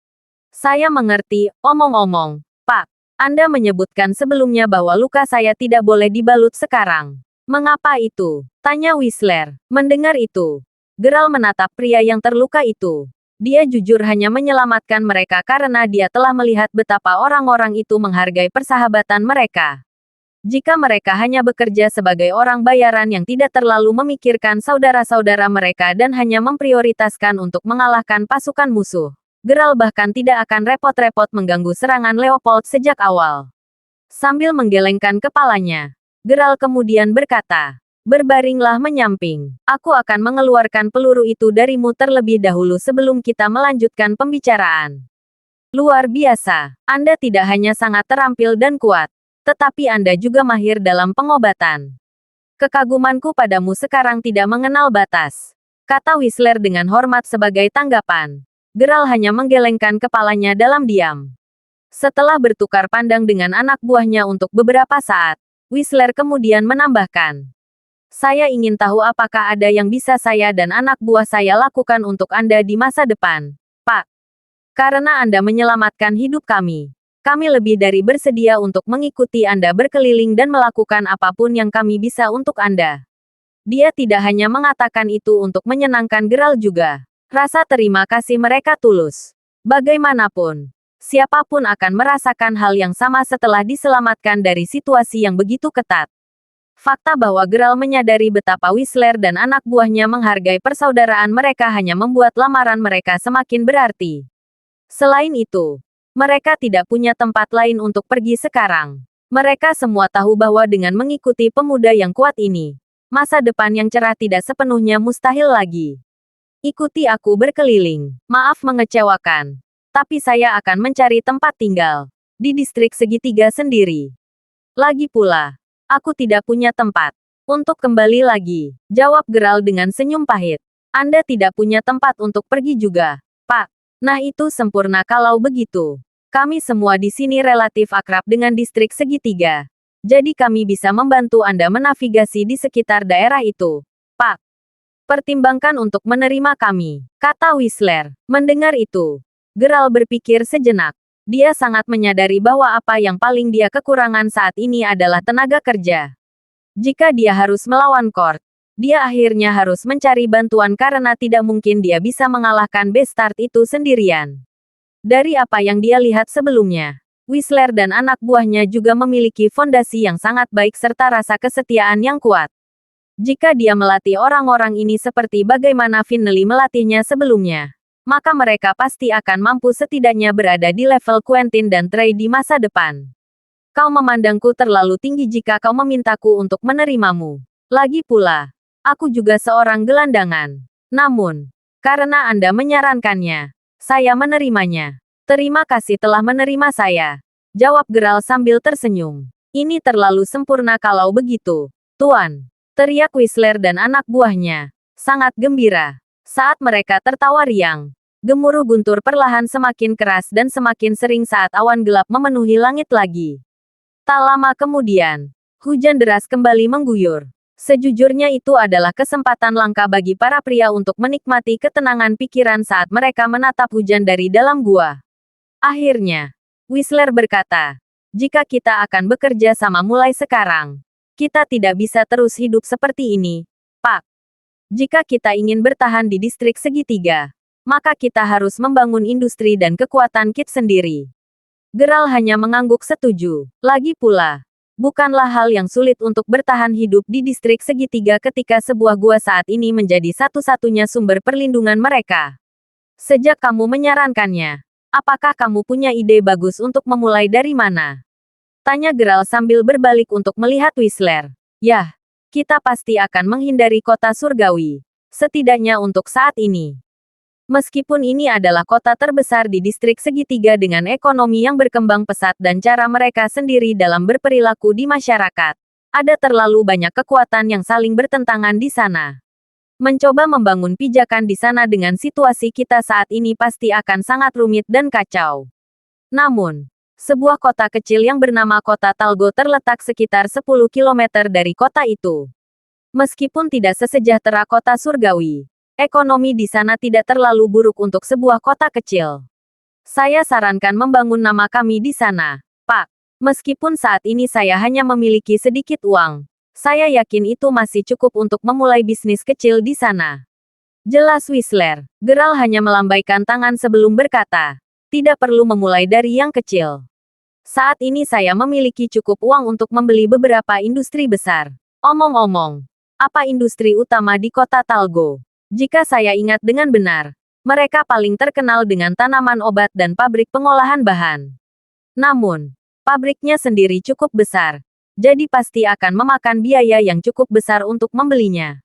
Saya mengerti, omong-omong, Pak. Anda menyebutkan sebelumnya bahwa luka saya tidak boleh dibalut sekarang. Mengapa itu? Tanya Whistler. Mendengar itu, Geralt menatap pria yang terluka itu. Dia jujur hanya menyelamatkan mereka karena dia telah melihat betapa orang-orang itu menghargai persahabatan mereka. Jika mereka hanya bekerja sebagai orang bayaran yang tidak terlalu memikirkan saudara-saudara mereka dan hanya memprioritaskan untuk mengalahkan pasukan musuh, Geralt bahkan tidak akan repot-repot mengganggu serangan Leopold sejak awal. Sambil menggelengkan kepalanya, Geralt kemudian berkata, berbaringlah menyamping. Aku akan mengeluarkan peluru itu darimu terlebih dahulu sebelum kita melanjutkan pembicaraan. Luar biasa. Anda tidak hanya sangat terampil dan kuat, tetapi Anda juga mahir dalam pengobatan. Kekagumanku padamu sekarang tidak mengenal batas, kata Whistler dengan hormat sebagai tanggapan. Geralt hanya menggelengkan kepalanya dalam diam. Setelah bertukar pandang dengan anak buahnya untuk beberapa saat, Whistler kemudian menambahkan, "Saya ingin tahu apakah ada yang bisa saya dan anak buah saya lakukan untuk Anda di masa depan, Pak. Karena Anda menyelamatkan hidup kami. Kami lebih dari bersedia untuk mengikuti Anda berkeliling dan melakukan apapun yang kami bisa untuk Anda." Dia tidak hanya mengatakan itu untuk menyenangkan Geralt juga. Rasa terima kasih mereka tulus. Bagaimanapun, siapapun akan merasakan hal yang sama setelah diselamatkan dari situasi yang begitu ketat. Fakta bahwa Geralt menyadari betapa Whistler dan anak buahnya menghargai persaudaraan mereka hanya membuat lamaran mereka semakin berarti. Selain itu, mereka tidak punya tempat lain untuk pergi sekarang. Mereka semua tahu bahwa dengan mengikuti pemuda yang kuat ini, masa depan yang cerah tidak sepenuhnya mustahil lagi. Ikuti aku berkeliling. Maaf mengecewakan, tapi saya akan mencari tempat tinggal di distrik segitiga sendiri. Lagi pula, aku tidak punya tempat untuk kembali lagi, jawab Geralt dengan senyum pahit. Anda tidak punya tempat untuk pergi juga, Pak. Nah itu sempurna kalau begitu. Kami semua di sini relatif akrab dengan distrik segitiga. Jadi kami bisa membantu Anda menavigasi di sekitar daerah itu, Pak. Pertimbangkan untuk menerima kami, kata Whistler. Mendengar itu, Geralt berpikir sejenak. Dia sangat menyadari bahwa apa yang paling dia kekurangan saat ini adalah tenaga kerja. Jika dia harus melawan Kord, dia akhirnya harus mencari bantuan karena tidak mungkin dia bisa mengalahkan Bastard itu sendirian. Dari apa yang dia lihat sebelumnya, Whistler dan anak buahnya juga memiliki fondasi yang sangat baik serta rasa kesetiaan yang kuat. Jika dia melatih orang-orang ini seperti bagaimana Finley melatihnya sebelumnya, maka mereka pasti akan mampu setidaknya berada di level Quentin dan Trey di masa depan. Kau memandangku terlalu tinggi jika kau memintaku untuk menerimamu. Lagi pula, aku juga seorang gelandangan. Namun, karena Anda menyarankannya, saya menerimanya. Terima kasih telah menerima saya, jawab Geralt sambil tersenyum. Ini terlalu sempurna kalau begitu, Tuan, teriak Whistler dan anak buahnya. Sangat gembira. Saat mereka tertawa riang, gemuruh guntur perlahan semakin keras dan semakin sering saat awan gelap memenuhi langit lagi. Tak lama kemudian, hujan deras kembali mengguyur. Sejujurnya itu adalah kesempatan langka bagi para pria untuk menikmati ketenangan pikiran saat mereka menatap hujan dari dalam gua. Akhirnya, Whistler berkata, "Jika kita akan bekerja sama mulai sekarang, kita tidak bisa terus hidup seperti ini, Pak. Jika kita ingin bertahan di distrik segitiga, maka kita harus membangun industri dan kekuatan kit sendiri." Geralt hanya mengangguk setuju. Lagi pula, bukanlah hal yang sulit untuk bertahan hidup di distrik segitiga ketika sebuah gua saat ini menjadi satu-satunya sumber perlindungan mereka. Sejak kamu menyarankannya, apakah kamu punya ide bagus untuk memulai dari mana? Tanya Geralt sambil berbalik untuk melihat Whistler. Yah, kita pasti akan menghindari kota surgawi. Setidaknya untuk saat ini. Meskipun ini adalah kota terbesar di distrik segitiga dengan ekonomi yang berkembang pesat dan cara mereka sendiri dalam berperilaku di masyarakat, ada terlalu banyak kekuatan yang saling bertentangan di sana. Mencoba membangun pijakan di sana dengan situasi kita saat ini pasti akan sangat rumit dan kacau. Namun, sebuah kota kecil yang bernama Kota Talgo terletak sekitar 10 km dari kota itu. Meskipun tidak sesejahtera kota surgawi, ekonomi di sana tidak terlalu buruk untuk sebuah kota kecil. Saya sarankan membangun nama kami di sana, Pak. Meskipun saat ini saya hanya memiliki sedikit uang, saya yakin itu masih cukup untuk memulai bisnis kecil di sana. Jelas Whistler. Geralt hanya melambaikan tangan sebelum berkata, tidak perlu memulai dari yang kecil. Saat ini saya memiliki cukup uang untuk membeli beberapa industri besar. Omong-omong, apa industri utama di kota Talgo? Jika saya ingat dengan benar, mereka paling terkenal dengan tanaman obat dan pabrik pengolahan bahan. Namun, pabriknya sendiri cukup besar, jadi pasti akan memakan biaya yang cukup besar untuk membelinya.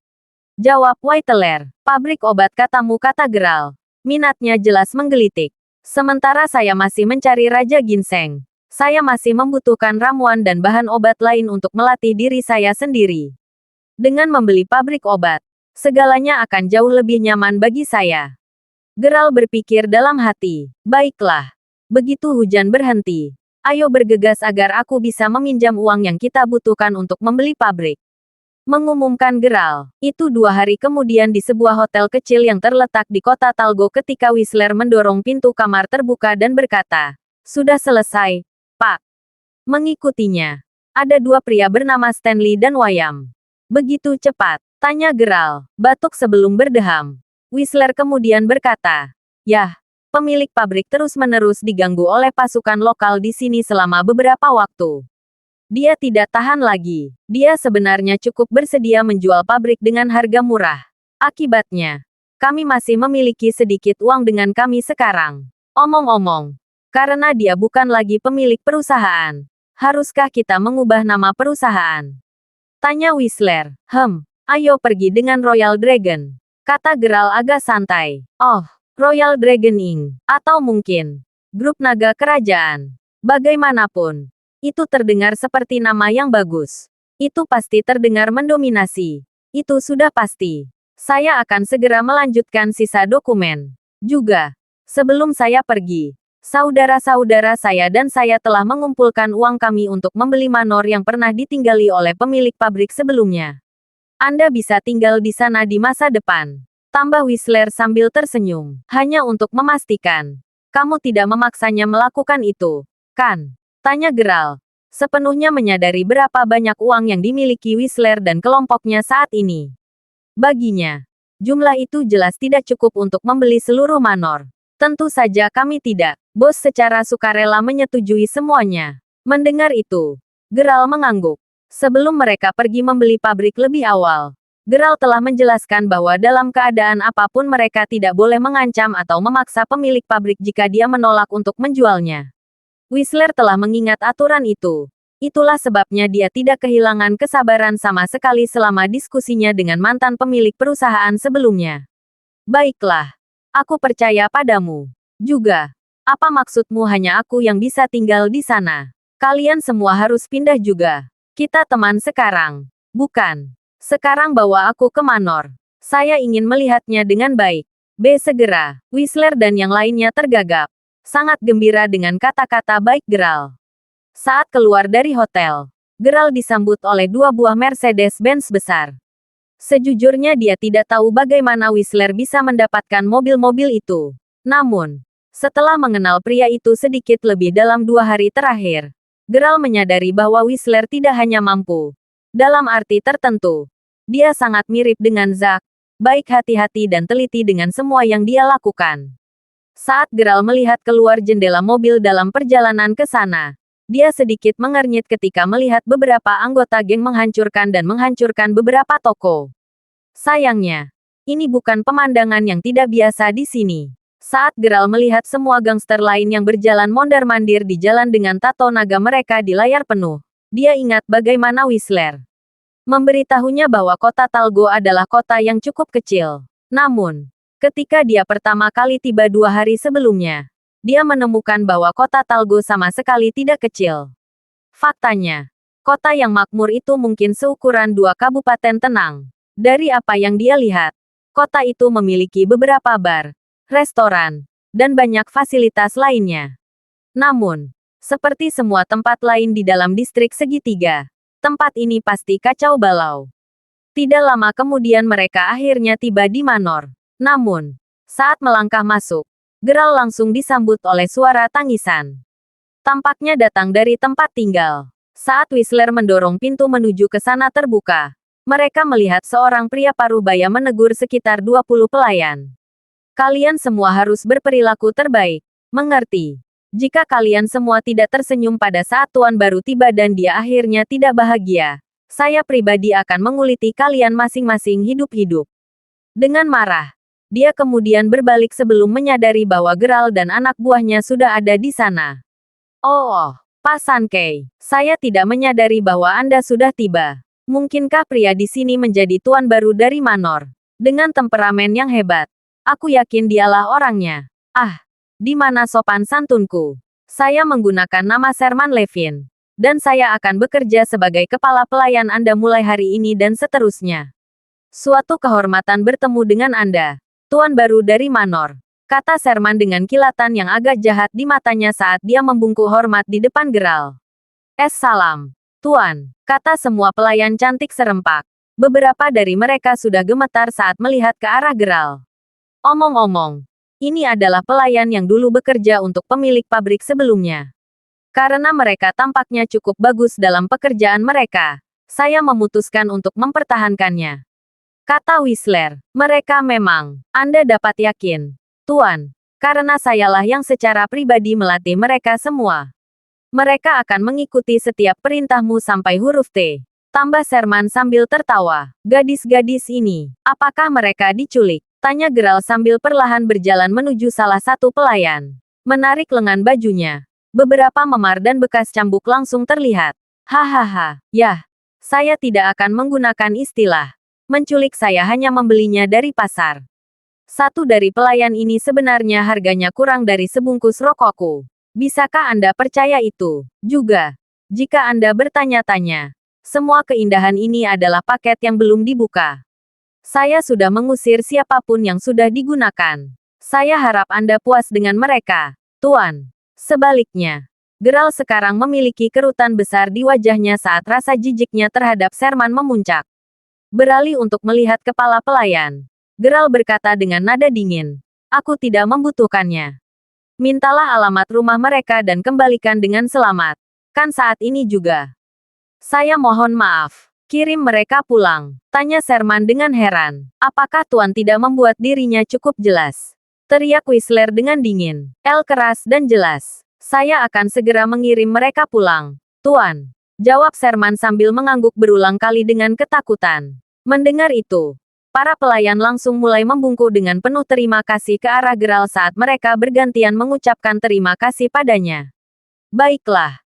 Jawab Whistler. Pabrik obat katamu, kata Geralt. Minatnya jelas menggelitik. Sementara saya masih mencari Raja Ginseng. Saya masih membutuhkan ramuan dan bahan obat lain untuk melatih diri saya sendiri. Dengan membeli pabrik obat, segalanya akan jauh lebih nyaman bagi saya. Geralt berpikir dalam hati, baiklah. Begitu hujan berhenti, ayo bergegas agar aku bisa meminjam uang yang kita butuhkan untuk membeli pabrik. Mengumumkan Geralt. Itu 2 hari kemudian di sebuah hotel kecil yang terletak di kota Talgo ketika Whistler mendorong pintu kamar terbuka dan berkata, "Sudah selesai, Pak." Mengikutinya, ada 2 pria bernama Stanley dan Wayam. "Begitu cepat?" tanya Geralt, batuk sebelum berdeham. Whistler kemudian berkata, "Yah, pemilik pabrik terus-menerus diganggu oleh pasukan lokal di sini selama beberapa waktu. Dia tidak tahan lagi. Dia sebenarnya cukup bersedia menjual pabrik dengan harga murah. Akibatnya, kami masih memiliki sedikit uang dengan kami sekarang. Omong-omong, karena dia bukan lagi pemilik perusahaan, haruskah kita mengubah nama perusahaan?" tanya Whistler. Ayo pergi dengan Royal Dragon," kata Geralt agak santai. "Oh, Royal Dragon Inc. Atau mungkin Grup Naga Kerajaan. Bagaimanapun, itu terdengar seperti nama yang bagus. Itu pasti terdengar mendominasi. Itu sudah pasti. Saya akan segera melanjutkan sisa dokumen. Juga, sebelum saya pergi, saudara-saudara saya dan saya telah mengumpulkan uang kami untuk membeli manor yang pernah ditinggali oleh pemilik pabrik sebelumnya. Anda bisa tinggal di sana di masa depan," tambah Whistler sambil tersenyum. "Hanya untuk memastikan, kamu tidak memaksanya melakukan itu, kan?" tanya Geralt, sepenuhnya menyadari berapa banyak uang yang dimiliki Whistler dan kelompoknya saat ini. Baginya, jumlah itu jelas tidak cukup untuk membeli seluruh manor. "Tentu saja kami tidak." Bos secara sukarela menyetujui semuanya. Mendengar itu, Geralt mengangguk. Sebelum mereka pergi membeli pabrik lebih awal, Geralt telah menjelaskan bahwa dalam keadaan apapun mereka tidak boleh mengancam atau memaksa pemilik pabrik jika dia menolak untuk menjualnya. Whistler telah mengingat aturan itu. Itulah sebabnya dia tidak kehilangan kesabaran sama sekali selama diskusinya dengan mantan pemilik perusahaan sebelumnya. "Baiklah, aku percaya padamu. Juga, apa maksudmu hanya aku yang bisa tinggal di sana? Kalian semua harus pindah juga. Kita teman sekarang, bukan? Sekarang bawa aku ke manor. Saya ingin melihatnya dengan baik." Segera, Whistler dan yang lainnya tergagap. Sangat gembira dengan kata-kata baik Geralt. Saat keluar dari hotel, Geralt disambut oleh 2 buah Mercedes-Benz besar. Sejujurnya dia tidak tahu bagaimana Whistler bisa mendapatkan mobil-mobil itu. Namun, setelah mengenal pria itu sedikit lebih dalam 2 hari terakhir, Geralt menyadari bahwa Whistler tidak hanya mampu. Dalam arti tertentu, dia sangat mirip dengan Zack, baik hati-hati dan teliti dengan semua yang dia lakukan. Saat Geralt melihat keluar jendela mobil dalam perjalanan ke sana, dia sedikit mengernyit ketika melihat beberapa anggota geng menghancurkan beberapa toko. Sayangnya, ini bukan pemandangan yang tidak biasa di sini. Saat Geralt melihat semua gangster lain yang berjalan mondar-mandir di jalan dengan tato naga mereka di layar penuh, dia ingat bagaimana Whistler memberitahunya bahwa kota Talgo adalah kota yang cukup kecil. Namun, ketika dia pertama kali tiba 2 hari sebelumnya, dia menemukan bahwa kota Talgo sama sekali tidak kecil. Faktanya, kota yang makmur itu mungkin seukuran 2 kabupaten tenang. Dari apa yang dia lihat, kota itu memiliki beberapa bar, restoran, dan banyak fasilitas lainnya. Namun, seperti semua tempat lain di dalam distrik segitiga, tempat ini pasti kacau balau. Tidak lama kemudian mereka akhirnya tiba di manor. Namun, saat melangkah masuk, Geralt langsung disambut oleh suara tangisan. Tampaknya datang dari tempat tinggal. Saat Whistler mendorong pintu menuju ke sana terbuka, mereka melihat seorang pria parubaya menegur sekitar 20 pelayan. "Kalian semua harus berperilaku terbaik. Mengerti? Jika kalian semua tidak tersenyum pada saat tuan baru tiba dan dia akhirnya tidak bahagia, saya pribadi akan menguliti kalian masing-masing hidup-hidup." Dengan marah, dia kemudian berbalik sebelum menyadari bahwa Geralt dan anak buahnya sudah ada di sana. "Oh, Pak Sankey, saya tidak menyadari bahwa Anda sudah tiba. Mungkinkah pria di sini menjadi tuan baru dari manor? Dengan temperamen yang hebat. Aku yakin dialah orangnya." "Ah, Di mana sopan santunku? Saya menggunakan nama Sherman Levin. Dan saya akan bekerja sebagai kepala pelayan Anda mulai hari ini dan seterusnya. Suatu kehormatan bertemu dengan Anda, Tuan baru dari Manor, kata Sherman dengan kilatan yang agak jahat di matanya saat dia membungkuk hormat di depan Geralt. Salam, Tuan, kata semua pelayan cantik serempak. Beberapa dari mereka sudah gemetar saat melihat ke arah Geralt. Omong-omong, ini adalah pelayan yang dulu bekerja untuk pemilik pabrik sebelumnya. Karena mereka tampaknya cukup bagus dalam pekerjaan mereka, saya memutuskan untuk mempertahankannya. Kata Whistler, mereka memang, Anda dapat yakin, Tuan, karena sayalah yang secara pribadi melatih mereka semua. Mereka akan mengikuti setiap perintahmu sampai huruf T. Tambah Sherman sambil tertawa. Gadis-gadis ini, apakah mereka diculik? Tanya Geralt sambil perlahan berjalan menuju salah satu pelayan. Menarik lengan bajunya. Beberapa memar dan bekas cambuk langsung terlihat. Hahaha, yah, saya tidak akan menggunakan istilah menculik, saya hanya membelinya dari pasar. Satu dari pelayan ini sebenarnya harganya kurang dari sebungkus rokokku. Bisakah Anda percaya itu? Juga, jika Anda bertanya-tanya, semua keindahan ini adalah paket yang belum dibuka. Saya sudah mengusir siapapun yang sudah digunakan. Saya harap Anda puas dengan mereka, Tuan. Sebaliknya, Geralt sekarang memiliki kerutan besar di wajahnya saat rasa jijiknya terhadap Sherman memuncak. Beralih untuk melihat kepala pelayan, Geralt berkata dengan nada dingin, "Aku tidak membutuhkannya. Mintalah alamat rumah mereka dan kembalikan dengan selamat. Kan saat ini juga. Saya mohon maaf. Kirim mereka pulang." Tanya Sherman dengan heran. "Apakah Tuan tidak membuat dirinya cukup jelas?" Teriak Whistler dengan dingin. Keras dan jelas. "Saya akan segera mengirim mereka pulang, Tuan." Jawab Sherman sambil mengangguk berulang kali dengan ketakutan. Mendengar itu, para pelayan langsung mulai membungkuk dengan penuh terima kasih ke arah Geralt saat mereka bergantian mengucapkan terima kasih padanya. Baiklah,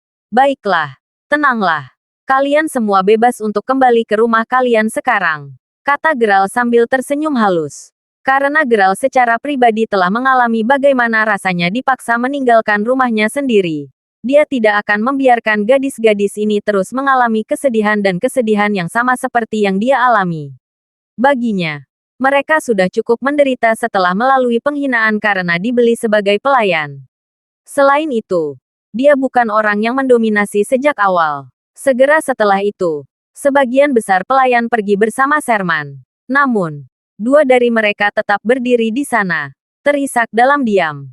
tenanglah. Kalian semua bebas untuk kembali ke rumah kalian sekarang, kata Geralt sambil tersenyum halus. Karena Geralt secara pribadi telah mengalami bagaimana rasanya dipaksa meninggalkan rumahnya sendiri. Dia tidak akan membiarkan gadis-gadis ini terus mengalami kesedihan dan kesedihan yang sama seperti yang dia alami. Baginya, mereka sudah cukup menderita setelah melalui penghinaan karena dibeli sebagai pelayan. Selain itu, dia bukan orang yang mendominasi sejak awal. Segera setelah itu, sebagian besar pelayan pergi bersama Sherman. Namun, dua dari mereka tetap berdiri di sana, terisak dalam diam.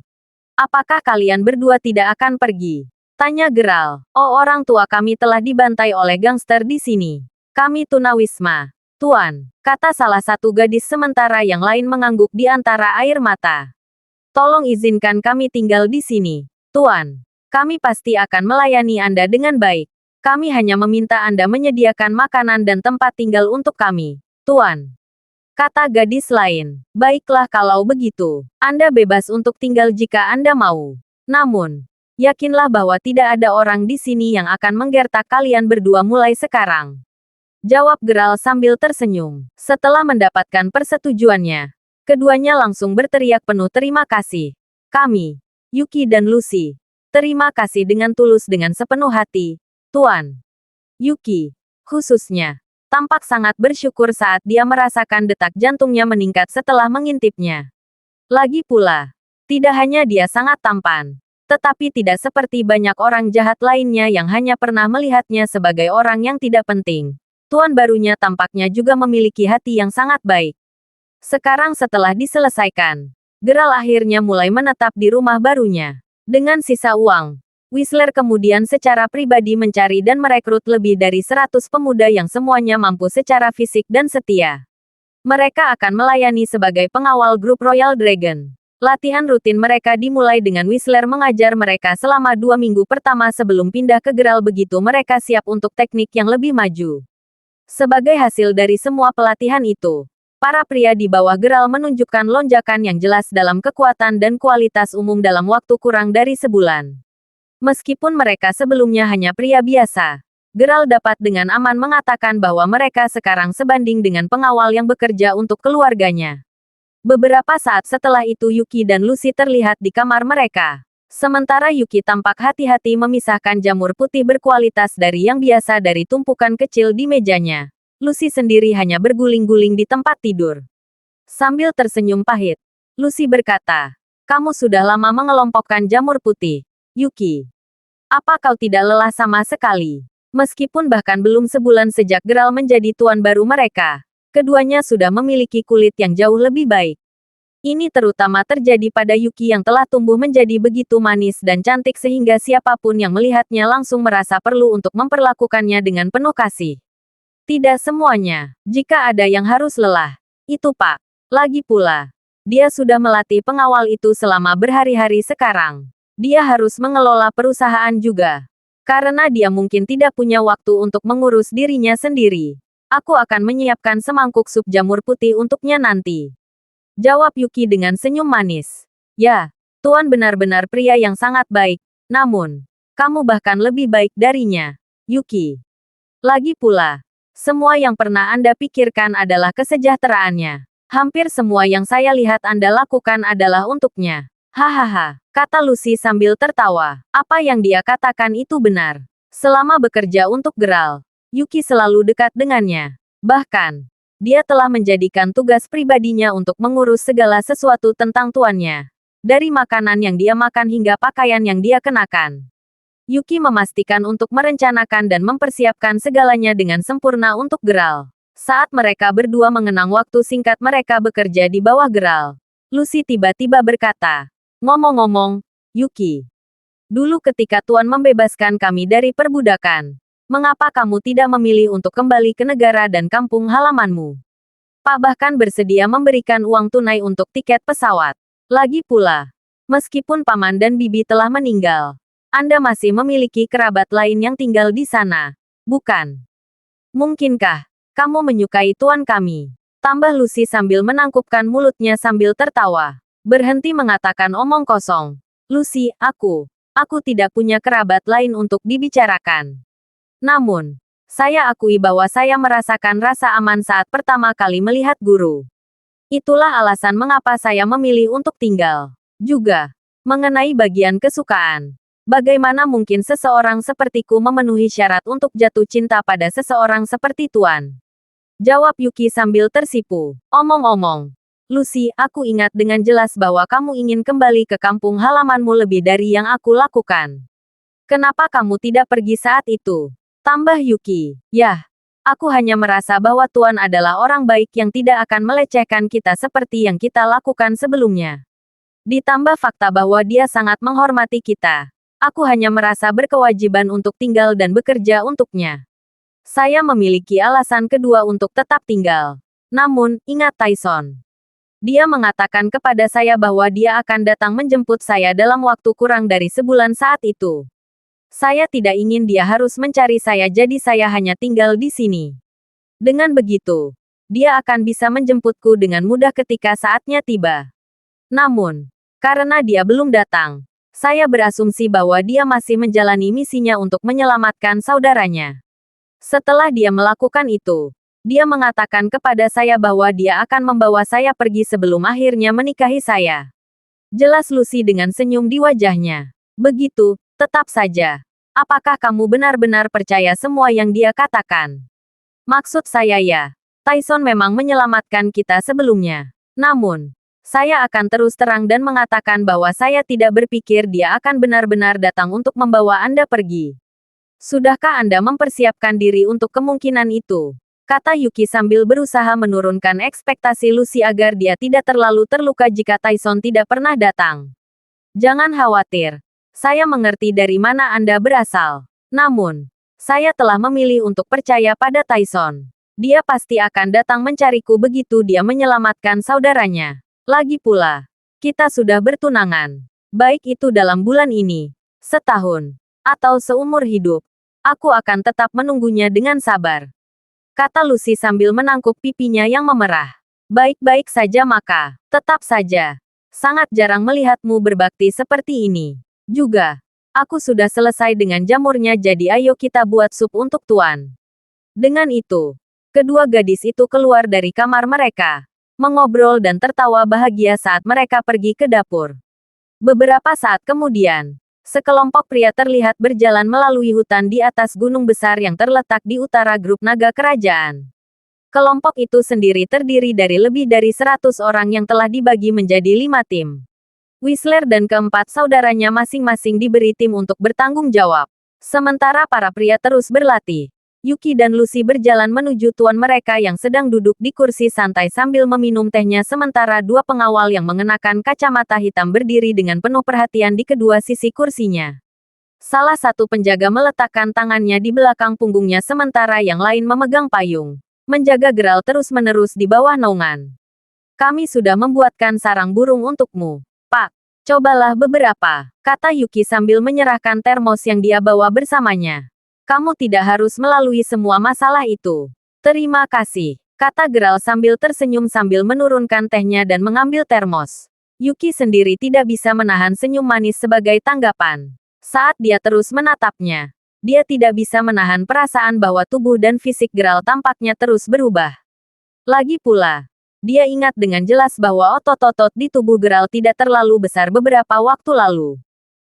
"Apakah kalian berdua tidak akan pergi?" Tanya Geralt. "Oh, orang tua kami telah dibantai oleh gangster di sini. Kami tunawisma, Tuan," kata salah satu gadis sementara yang lain mengangguk di antara air mata. "Tolong izinkan kami tinggal di sini, Tuan. Kami pasti akan melayani Anda dengan baik. Kami hanya meminta Anda menyediakan makanan dan tempat tinggal untuk kami, Tuan," kata gadis lain. "Baiklah kalau begitu. Anda bebas untuk tinggal jika Anda mau. Namun, yakinlah bahwa tidak ada orang di sini yang akan menggertak kalian berdua mulai sekarang," jawab Geralt sambil tersenyum. Setelah mendapatkan persetujuannya, keduanya langsung berteriak penuh terima kasih. "Kami, Yuki dan Lucy, terima kasih dengan tulus dengan sepenuh hati, Tuan." Yuki, khususnya, tampak sangat bersyukur saat dia merasakan detak jantungnya meningkat setelah mengintipnya. Lagi pula, tidak hanya dia sangat tampan, tetapi tidak seperti banyak orang jahat lainnya yang hanya pernah melihatnya sebagai orang yang tidak penting. Tuan barunya tampaknya juga memiliki hati yang sangat baik. Sekarang setelah diselesaikan, Geralt akhirnya mulai menetap di rumah barunya. Dengan sisa uang, Whistler kemudian secara pribadi mencari dan merekrut lebih dari 100 pemuda yang semuanya mampu secara fisik dan setia. Mereka akan melayani sebagai pengawal grup Royal Dragon. Latihan rutin mereka dimulai dengan Whistler mengajar mereka selama 2 minggu pertama sebelum pindah ke Geralt begitu mereka siap untuk teknik yang lebih maju. Sebagai hasil dari semua pelatihan itu, para pria di bawah Geralt menunjukkan lonjakan yang jelas dalam kekuatan dan kualitas umum dalam waktu kurang dari sebulan. Meskipun mereka sebelumnya hanya pria biasa, Geralt dapat dengan aman mengatakan bahwa mereka sekarang sebanding dengan pengawal yang bekerja untuk keluarganya. Beberapa saat setelah itu Yuki dan Lucy terlihat di kamar mereka. Sementara Yuki tampak hati-hati memisahkan jamur putih berkualitas dari yang biasa dari tumpukan kecil di mejanya. Lucy sendiri hanya berguling-guling di tempat tidur. Sambil tersenyum pahit, Lucy berkata, "Kamu sudah lama mengelompokkan jamur putih, Yuki. Apa kau tidak lelah sama sekali?" Meskipun bahkan belum sebulan sejak Geralt menjadi tuan baru mereka, keduanya sudah memiliki kulit yang jauh lebih baik. Ini terutama terjadi pada Yuki yang telah tumbuh menjadi begitu manis dan cantik sehingga siapapun yang melihatnya langsung merasa perlu untuk memperlakukannya dengan penuh kasih. Tidak semuanya. Jika ada yang harus lelah, itu Pak. Lagi pula, dia sudah melatih pengawal itu selama berhari-hari sekarang. Dia harus mengelola perusahaan juga. Karena dia mungkin tidak punya waktu untuk mengurus dirinya sendiri. Aku akan menyiapkan semangkuk sup jamur putih untuknya nanti. Jawab Yuki dengan senyum manis. Ya, Tuan benar-benar pria yang sangat baik, namun, kamu bahkan lebih baik darinya, Yuki. Lagi pula, semua yang pernah Anda pikirkan adalah kesejahteraannya. Hampir semua yang saya lihat Anda lakukan adalah untuknya. Hahaha, kata Lucy sambil tertawa. Apa yang dia katakan itu benar. Selama bekerja untuk Geralt, Yuki selalu dekat dengannya. Bahkan, dia telah menjadikan tugas pribadinya untuk mengurus segala sesuatu tentang tuannya. Dari makanan yang dia makan hingga pakaian yang dia kenakan. Yuki memastikan untuk merencanakan dan mempersiapkan segalanya dengan sempurna untuk Geralt. Saat mereka berdua mengenang waktu singkat mereka bekerja di bawah Geralt, Lucy tiba-tiba berkata, "Ngomong-ngomong, Yuki. Dulu ketika Tuan membebaskan kami dari perbudakan, mengapa kamu tidak memilih untuk kembali ke negara dan kampung halamanmu? Pak bahkan bersedia memberikan uang tunai untuk tiket pesawat. Lagi pula, meskipun Paman dan Bibi telah meninggal, Anda masih memiliki kerabat lain yang tinggal di sana, bukan? Mungkinkah kamu menyukai Tuan kami?" Tambah Lucy sambil menangkupkan mulutnya sambil tertawa. Berhenti mengatakan omong kosong. "Lucy, aku tidak punya kerabat lain untuk dibicarakan. Namun, saya akui bahwa saya merasakan rasa aman saat pertama kali melihat guru. Itulah alasan mengapa saya memilih untuk tinggal. Juga, mengenai bagian kesukaan. Bagaimana mungkin seseorang sepertiku memenuhi syarat untuk jatuh cinta pada seseorang seperti Tuan?" Jawab Yuki sambil tersipu. "Omong-omong, Lucy, aku ingat dengan jelas bahwa kamu ingin kembali ke kampung halamanmu lebih dari yang aku lakukan. Kenapa kamu tidak pergi saat itu?" Tambah Yuki. "Yah, aku hanya merasa bahwa Tuan adalah orang baik yang tidak akan melecehkan kita seperti yang kita lakukan sebelumnya. Ditambah fakta bahwa dia sangat menghormati kita. Aku hanya merasa berkewajiban untuk tinggal dan bekerja untuknya. Saya memiliki alasan kedua untuk tetap tinggal. Namun, ingat Tyson. Dia mengatakan kepada saya bahwa dia akan datang menjemput saya dalam waktu kurang dari sebulan saat itu. Saya tidak ingin dia harus mencari saya jadi saya hanya tinggal di sini. Dengan begitu, dia akan bisa menjemputku dengan mudah ketika saatnya tiba. Namun, karena dia belum datang, saya berasumsi bahwa dia masih menjalani misinya untuk menyelamatkan saudaranya. Setelah dia melakukan itu, dia mengatakan kepada saya bahwa dia akan membawa saya pergi sebelum akhirnya menikahi saya." Jelas Lucy dengan senyum di wajahnya. "Begitu, tetap saja. Apakah kamu benar-benar percaya semua yang dia katakan?" "Maksud saya ya, Tyson memang menyelamatkan kita sebelumnya. Namun, saya akan terus terang dan mengatakan bahwa saya tidak berpikir dia akan benar-benar datang untuk membawa Anda pergi. Sudahkah Anda mempersiapkan diri untuk kemungkinan itu?" Kata Yuki sambil berusaha menurunkan ekspektasi Lucy agar dia tidak terlalu terluka jika Tyson tidak pernah datang. "Jangan khawatir. Saya mengerti dari mana Anda berasal. Namun, saya telah memilih untuk percaya pada Tyson. Dia pasti akan datang mencariku begitu dia menyelamatkan saudaranya. Lagi pula, kita sudah bertunangan. Baik itu dalam bulan ini, setahun, atau seumur hidup. Aku akan tetap menunggunya dengan sabar." Kata Lucy sambil menangkup pipinya yang memerah. "Baik-baik saja maka, tetap saja. Sangat jarang melihatmu berbakti seperti ini. Juga, aku sudah selesai dengan jamurnya jadi ayo kita buat sup untuk Tuan." Dengan itu, kedua gadis itu keluar dari kamar mereka. mengobrol dan tertawa bahagia saat mereka pergi ke dapur. Beberapa saat kemudian, sekelompok pria terlihat berjalan melalui hutan di atas gunung besar yang terletak di utara grup naga kerajaan. Kelompok itu sendiri terdiri dari lebih dari 100 orang yang telah dibagi menjadi 5 tim. Whistler dan keempat saudaranya masing-masing diberi tim untuk bertanggung jawab. Sementara para pria terus berlatih, Yuki dan Lucy berjalan menuju tuan mereka yang sedang duduk di kursi santai sambil meminum tehnya sementara dua pengawal yang mengenakan kacamata hitam berdiri dengan penuh perhatian di kedua sisi kursinya. Salah satu penjaga meletakkan tangannya di belakang punggungnya sementara yang lain memegang payung, menjaga Geralt terus-menerus di bawah naungan. Kami sudah membuatkan sarang burung untukmu, Pak. Cobalah beberapa, kata Yuki sambil menyerahkan termos yang dia bawa bersamanya. Kamu tidak harus melalui semua masalah itu. Terima kasih, kata Geralt sambil tersenyum sambil menurunkan tehnya dan mengambil termos. Yuki sendiri tidak bisa menahan senyum manis sebagai tanggapan. Saat dia terus menatapnya, dia tidak bisa menahan perasaan bahwa tubuh dan fisik Geralt tampaknya terus berubah. Lagi pula, dia ingat dengan jelas bahwa otot-otot di tubuh Geralt tidak terlalu besar beberapa waktu lalu.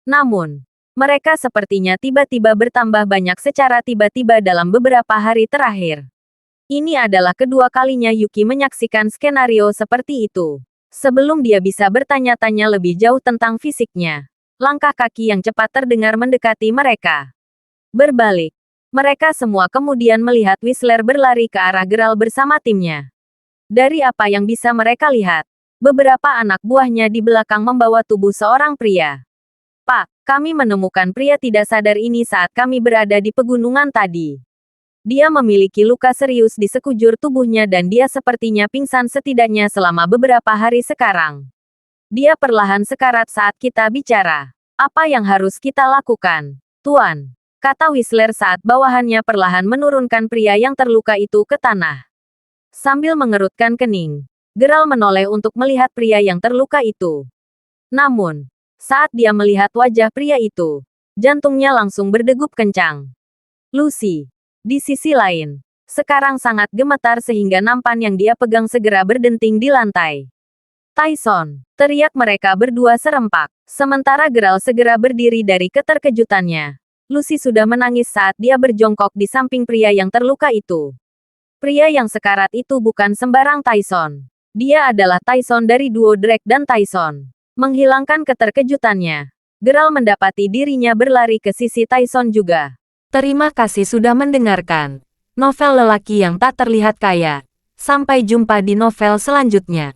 Namun, mereka sepertinya tiba-tiba bertambah banyak secara tiba-tiba dalam beberapa hari terakhir. Ini adalah kedua kalinya Yuki menyaksikan skenario seperti itu. Sebelum dia bisa bertanya-tanya lebih jauh tentang fisiknya, langkah kaki yang cepat terdengar mendekati mereka. Berbalik, mereka semua kemudian melihat Whistler berlari ke arah Geralt bersama timnya. Dari apa yang bisa mereka lihat, beberapa anak buahnya di belakang membawa tubuh seorang pria. Pak, kami menemukan pria tidak sadar ini saat kami berada di pegunungan tadi. Dia memiliki luka serius di sekujur tubuhnya dan dia sepertinya pingsan setidaknya selama beberapa hari sekarang. Dia perlahan sekarat saat kita bicara. Apa yang harus kita lakukan, Tuan? Kata Whistler saat bawahannya perlahan menurunkan pria yang terluka itu ke tanah. Sambil mengerutkan kening, Geralt menoleh untuk melihat pria yang terluka itu. Namun, saat dia melihat wajah pria itu, jantungnya langsung berdegup kencang. Lucy, di sisi lain, sekarang sangat gemetar sehingga nampan yang dia pegang segera berdenting di lantai. Tyson, teriak mereka berdua serempak. Sementara Geralt segera berdiri dari keterkejutannya. Lucy sudah menangis saat dia berjongkok di samping pria yang terluka itu. Pria yang sekarat itu bukan sembarang Tyson. Dia adalah Tyson dari duo Drake dan Tyson. Menghilangkan keterkejutannya, Geralt mendapati dirinya berlari ke sisi Tyson juga. Terima kasih sudah mendengarkan novel lelaki yang tak terlihat kaya. Sampai jumpa di novel selanjutnya.